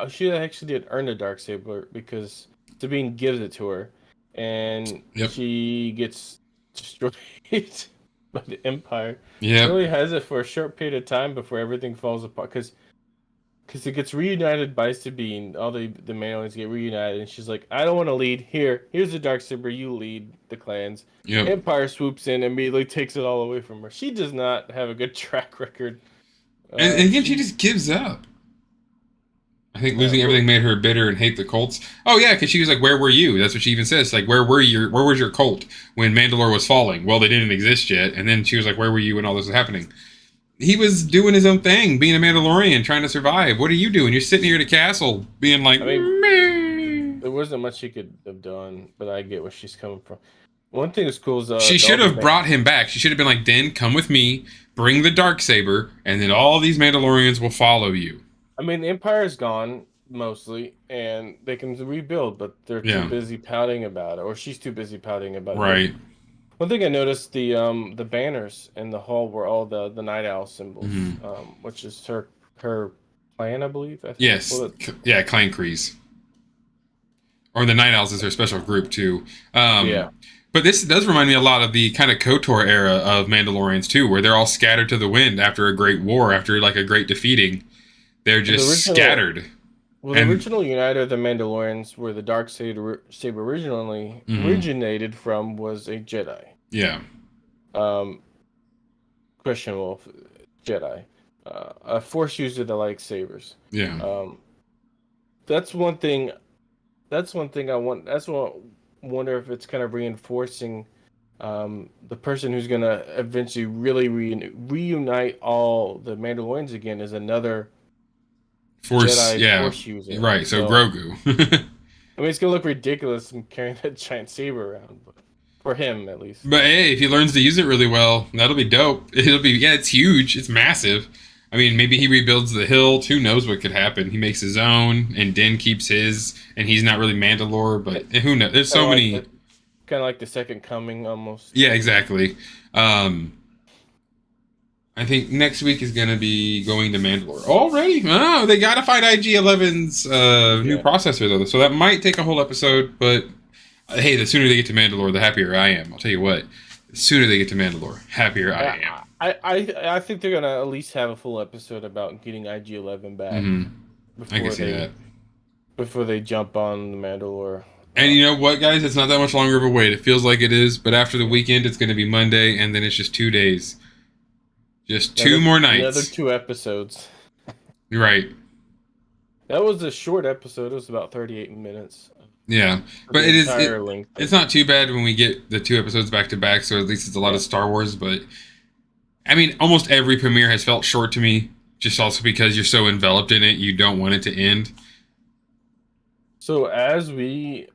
she actually did earn the Darksaber because Sabine gives it to her, and Yep. she gets destroyed by the Empire. Yeah. She only has it for a short period of time before everything falls apart. Because it gets reunited by Sabine. All the Mandalorians get reunited, and she's like, "I don't want to lead. Here's the Darksaber. You lead the clans." Yep. Empire swoops in and immediately takes it all away from her. She does not have a good track record. And again, she just gives up. I think losing everything made her bitter and hate the cults. Oh yeah, because she was like, "Where were you?" That's what she even says. Like, where was your cult when Mandalore was falling? Well, they didn't exist yet. And then she was like, "Where were you when all this was happening?" He was doing his own thing, being a Mandalorian, trying to survive. What are you doing? You're sitting here at a castle, being like, Meh. There wasn't much she could have done, but I get where she's coming from. One thing that's cool is she should have brought him back. She should have been like, Din, come with me, bring the Darksaber, and then all these Mandalorians will follow you. I mean, the Empire's gone mostly, and they can rebuild, but they're too busy pouting about it, or she's too busy pouting about it. Right. One thing I noticed, the banners in the hall were all the Night Owl symbols, Hmm. which is her clan, I believe. I think. Yes, Well, yeah, Clan Kreese. Or the Night Owls is their special group too. yeah. But this does remind me a lot of the kind of KOTOR era of Mandalorians too, where they're all scattered to the wind after a great war, after like a great defeating. They're Well, the just original scattered. well, the And original uniter of the Mandalorians, where the dark saber originally mhm, originated from, was a Jedi. yeah, Um, Christian Wolf, Jedi, a Force user that likes sabers. yeah, Um, that's one thing. That's one thing I want. That's what wonder if it's kind of reinforcing the person who's gonna eventually really reunite all the Mandalorians again is another Force, Jedi yeah, Force user. right. So So Grogu. I mean, it's gonna look ridiculous in carrying that giant saber around, but for him at least. But hey, if he learns to use it really well, that'll be dope. It'll be, yeah, it's huge, it's massive. I mean, maybe he rebuilds the hilt. Who knows what could happen? He makes his own, and Din keeps his, and he's not really Mandalore. But who knows? There's Kind so of like many. the kind of like the second coming almost. Yeah, exactly. Um, I think next week is gonna be going to Mandalore already. Oh, they gotta find IG-11's new Yeah. processor though, so that might take a whole episode. But hey, the sooner they get to Mandalore, the happier I am. I'll tell you what. The sooner they get to Mandalore, happier I am. I think they're gonna at least have a full episode about getting IG-11 back Hmm. I can before see that. they jump on the Mandalore. And you know what, guys? It's not that much longer of a wait. It feels like it is, but after the weekend, it's going to be Monday, and then it's just 2 days. Just two more Another nights. 2 episodes. You're right. That was a short episode. It was about 38 minutes. Yeah. For But the it is. entire length. It's not too bad when we get the 2 episodes back to back, so at least it's a lot of Star Wars. But I mean, almost every premiere has felt short to me, just also because you're so enveloped in it, you don't want it to end. So as we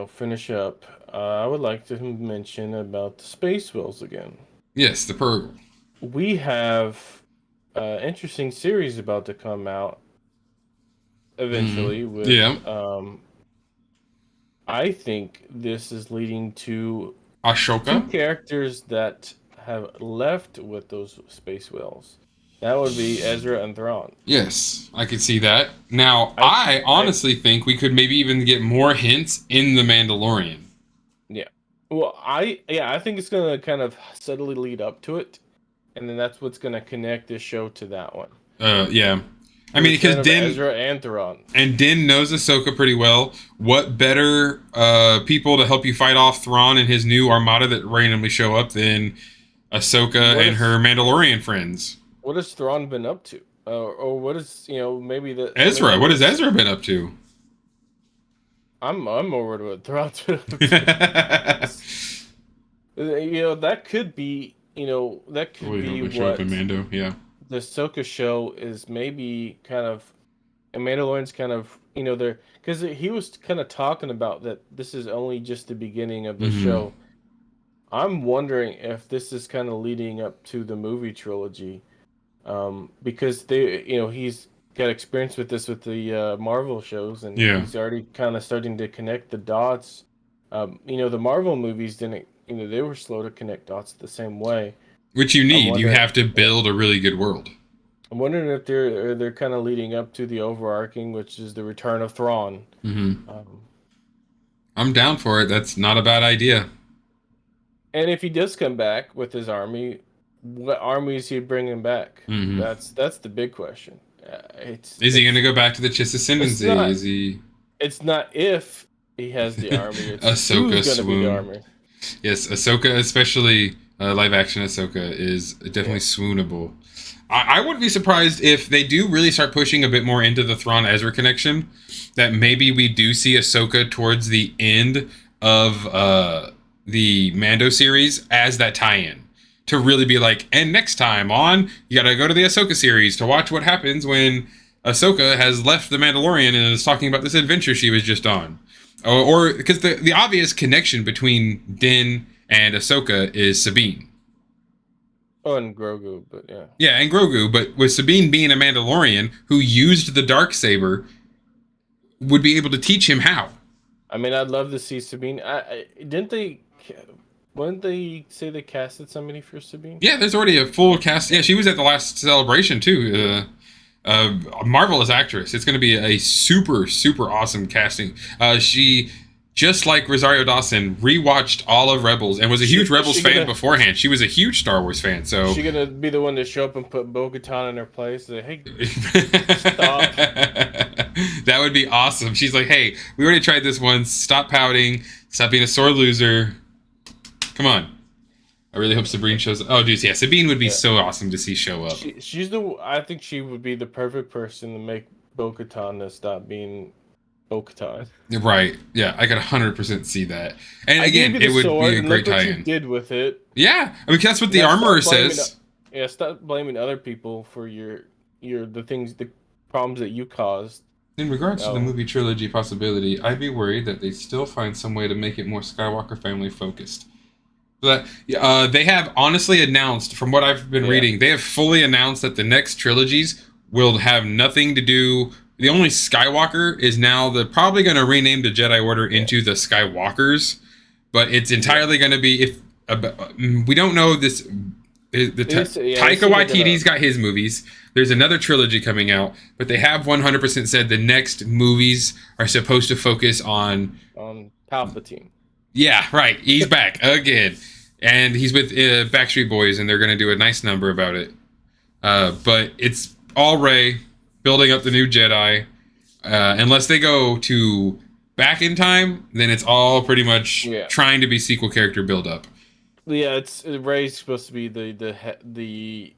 finish up, I would like to mention about the space whales again. Yes, the Purgle. We have interesting series about to come out eventually with Yeah. I think this is leading to two Ashoka. characters that have left with those space whales. That would be Ezra and Thrawn. Yes, I could see that. Now, I I honestly think we could maybe even get more hints in The Mandalorian. Yeah. Well, I think it's gonna kind of subtly lead up to it, and then that's what's gonna connect this show to that one. Yeah. I The mean, return because of Din Ezra and Thrawn. and Din knows Ahsoka pretty well. What better people to help you fight off Thrawn and his new armada that randomly show up than Ahsoka What and is her Mandalorian friends? what has Thrawn been up to? Or what is maybe the Ezra, maybe what has Ezra been up to? I'm more worried about Thrawn's been up to. That could be that could Really be hope it show up what in Mando. Yeah. the Ahsoka show is maybe kind of, and Mandalorian's kind of they're because he was kind of talking about that this is only just the beginning of the Hmm. show. I'm wondering if this is kind of leading up to the movie trilogy, because he's got experience with this with the Marvel shows, and Yeah. he's already kind of starting to connect the dots. The Marvel movies didn't, they were slow to connect dots the same way. Which you I'm need. You wondering, have to yeah, build a really good world. I'm wondering if they're kind of leading up to the overarching, which is the return of Thrawn. Hmm. Um, I'm down for it. That's not a bad idea. and if he does come back with his army, what army is he bringing back? Hmm. That's the big question. Is he going to go back to the Chiss it's Ascendancy? not Is he it's not if he has the army, it's Ahsoka who's going to be the swoon? army. Yes, Ahsoka, especially live action Ahsoka, is definitely Yeah. swoonable. I wouldn't be surprised if they do really start pushing a bit more into the Thrawn Ezra connection. That maybe we do see Ahsoka towards the end of the Mando series as that tie-in. To really be like, and next time on, you gotta go to the Ahsoka series to watch what happens when Ahsoka has left the Mandalorian and is talking about this adventure she was just on. Or because the obvious connection between Din and Ahsoka is Sabine. Oh, and Grogu, but yeah. Yeah, and Grogu, but with Sabine being a Mandalorian who used the Darksaber, would be able to teach him how. I mean, I'd love to see Sabine. Didn't they Wouldn't they say they casted somebody for Sabine? Yeah, there's already a full cast. Yeah, she was at the last celebration too. A marvelous actress. It's going to be a super super awesome casting. She, just like Rosario Dawson, rewatched all of Rebels and was a huge Is Rebels she fan gonna beforehand. She was a huge Star Wars fan. is So she gonna be the one to show up and put Bo-Katan in her place? Say, hey, stop. that would be awesome. She's like, hey, we already tried this once. Stop pouting. Stop being a sore loser. Come on. I really hope Sabine shows up. Oh, dude, yeah, Sabine would be Yeah. so awesome to see show up. She's the. I think she would be the perfect person to make Bo-Katan to stop being Bo-Katan. Right. Yeah, I could 100% see that. And I gave again, you it the would sword, be a and great look what you tie-in. did with it. Yeah, I mean, that's what the Now armorer stop blaming. says. Yeah, stop blaming other people for your the things, the problems that you caused. In regards to the No. movie trilogy possibility, I'd be worried that they still find some way to make it more Skywalker family focused. But they have honestly announced, from what I've been Yeah. reading, they have fully announced that the next trilogies will have nothing to do. The only Skywalker is now the probably going to rename the Jedi Order Yeah. into the Skywalkers, but it's entirely going to be if we don't know this. Taika Waititi's got his movies. There's another trilogy coming out, but they have 100% said the next movies are supposed to focus on. Palpatine. Yeah, right. He's back again, and he's with Backstreet Boys, and they're going to do a nice number about it. But it's all Rey building up the new Jedi. Unless they go to back in time, then it's all pretty much trying to be sequel character build up. Yeah, it's Rey's supposed to be the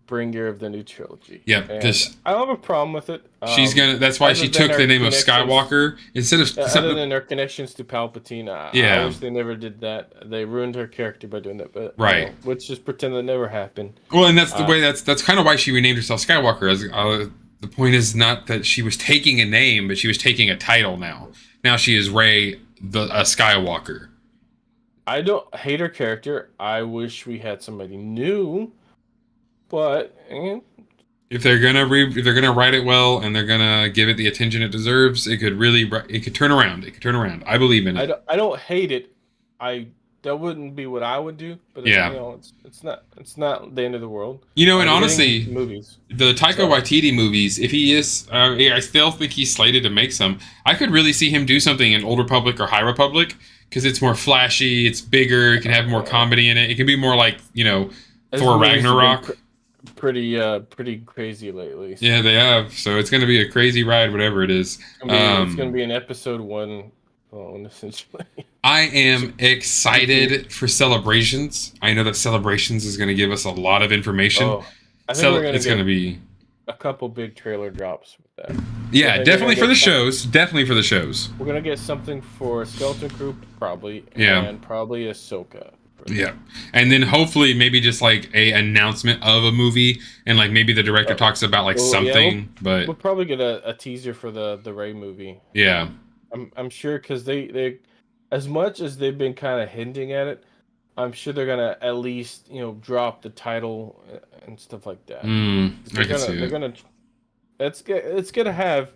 bringer of the new trilogy. Yeah, and I don't have a problem with it. She's gonna. That's why she took the name of Skywalker instead of other than her connections to Palpatine. Yeah. I wish they never did that. They ruined her character by doing that. But right, let's just pretend that never happened. Well, and that's the way. That's kind of why she renamed herself Skywalker. As the point is not that she was taking a name, but she was taking a title. Now she is Rey, a Skywalker. I don't hate her character. I wish we had somebody new, but if they're gonna write it well and they're gonna give it the attention it deserves, it could turn around. It could turn around. I believe in it. I don't hate it. That wouldn't be what I would do. But it's not the end of the world. And honestly, movies. The Taika Waititi movies, if he is, I still think he's slated to make some. I could really see him do something in Old Republic or High Republic because it's more flashy, it's bigger, it can have more comedy in it. It can be more like Thor Ragnarok. Pretty crazy lately. So. Yeah, they have. So it's going to be a crazy ride, whatever it is. It's going to be an episode 1 phone, essentially. I am excited for Celebrations. I know that Celebrations is going to give us a lot of information. Oh, I think we're it's going to be a couple big trailer drops with that. Yeah, definitely for the shows. Definitely for the shows. We're going to get something for Skeleton Crew, probably. Yeah. And probably Ahsoka. Yeah, and then hopefully maybe just like a announcement of a movie, and like maybe the director talks about like something. But we'll probably get a teaser for the Rey movie. Yeah, I'm sure because they as much as they've been kind of hinting at it, I'm sure they're gonna at least drop the title and stuff like that. It's gonna have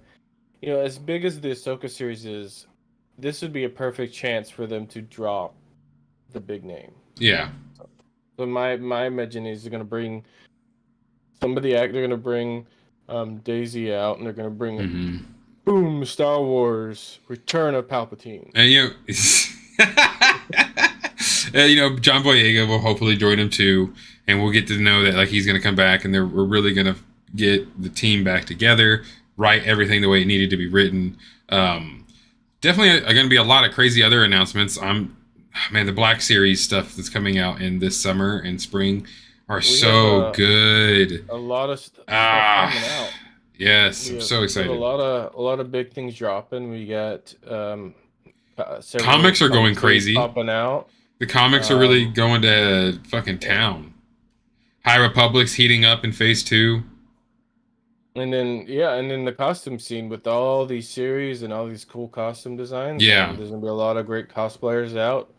as big as the Ahsoka series is, this would be a perfect chance for them to drop the big name. Yeah. So my imagination is they're gonna bring somebody out. They're gonna bring Daisy out, and they're gonna bring boom, Star Wars: Return of Palpatine. And John Boyega will hopefully join him too, and we'll get to know that like he's gonna come back, and we're really gonna get the team back together, write everything the way it needed to be written. Definitely going to be a lot of crazy other announcements. The Black Series stuff that's coming out in this summer and spring are so good. A lot of stuff coming out. Yes, I'm so excited. A lot of big things dropping. We got comics are going crazy. Popping out. The comics are really going to fucking town. High Republic's heating up in Phase 2. And then the costume scene with all these series and all these cool costume designs. Yeah. There's gonna be a lot of great cosplayers out.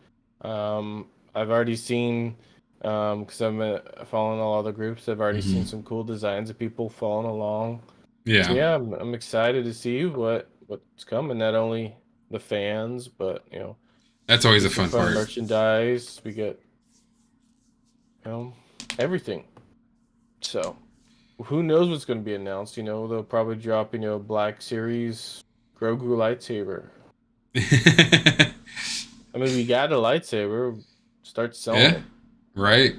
I've already seen, because I'm following all the groups. I've already seen some cool designs of people following along. Yeah. So yeah, I'm excited to see what's coming. Not only the fans, but That's always a Get some fun fun part. merchandise. We get, you know, everything. So, who knows what's going to be announced? They'll probably drop, Black Series Grogu lightsaber. I mean, we got a lightsaber. Start selling Yeah, it. right.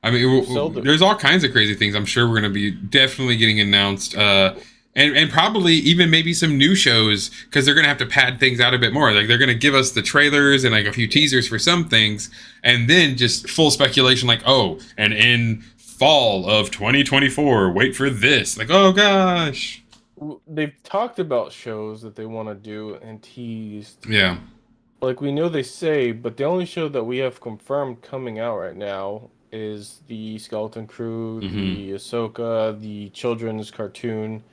I mean, We've sold it. there's all kinds of crazy things. I'm sure we're going to be definitely getting announced, and probably even maybe some new shows because they're going to have to pad things out a bit more. Like they're going to give us the trailers and like a few teasers for some things, and then just full speculation. Like, oh, and in fall of 2024, wait for this. Like, oh gosh, They've talked about shows that they want to do and teased. yeah. Like we know they say, but the only show that we have confirmed coming out right now is the Skeleton Crew, Hmm. the Ahsoka, the children's cartoon,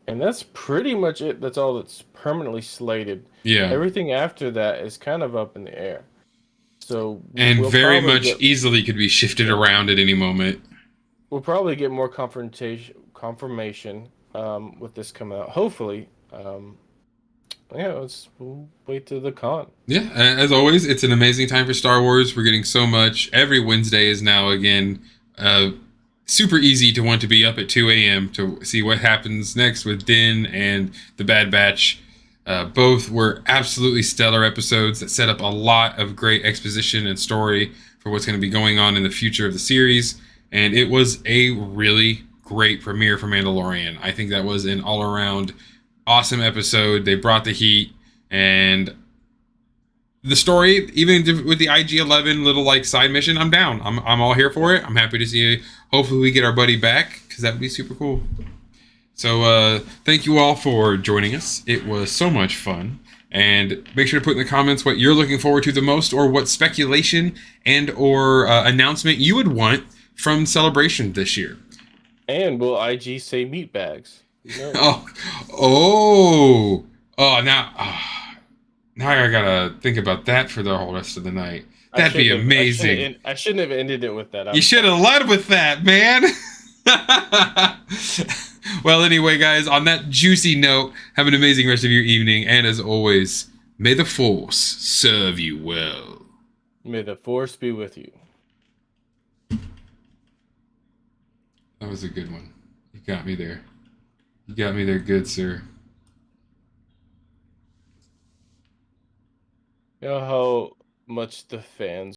and that's pretty much it. That's all that's permanently slated. Yeah, Everything after that is kind of up in the air. So and we'll very probably much get easily could be shifted yeah, around at any moment. we'll probably get more confirmation with this coming out. Hopefully. Yeah, we'll wait to the con. Yeah, as always, it's an amazing time for Star Wars. We're getting so much. Every Wednesday is now again uh, super easy to want to be up at 2 a.m. to see what happens next with Din and the Bad Batch. Both were absolutely stellar episodes that set up a lot of great exposition and story for what's going to be going on in the future of the series. And it was a really great premiere for Mandalorian. I think that was an all around awesome episode. They brought the heat, and the story, even with the IG-11 little like side mission, I'm down. I'm all here for it. I'm happy to see. Hopefully, we get our buddy back because that would be super cool. So, thank you all for joining us. It was so much fun. And make sure to put in the comments what you're looking forward to the most, or what speculation and or announcement you would want from Celebration this year. And will IG say meat bags? Who knows? Oh, oh, oh! Now I gotta think about that for the whole rest of the night. That'd be amazing. I shouldn't have ended it with that. You I'm should sorry. have led with that, man. Well, anyway, guys, on that juicy note, have an amazing rest of your evening. And as always, may the Force serve you well. May the force be with you. That was a good one. You got me there. You got me there good, sir. You know how much the fans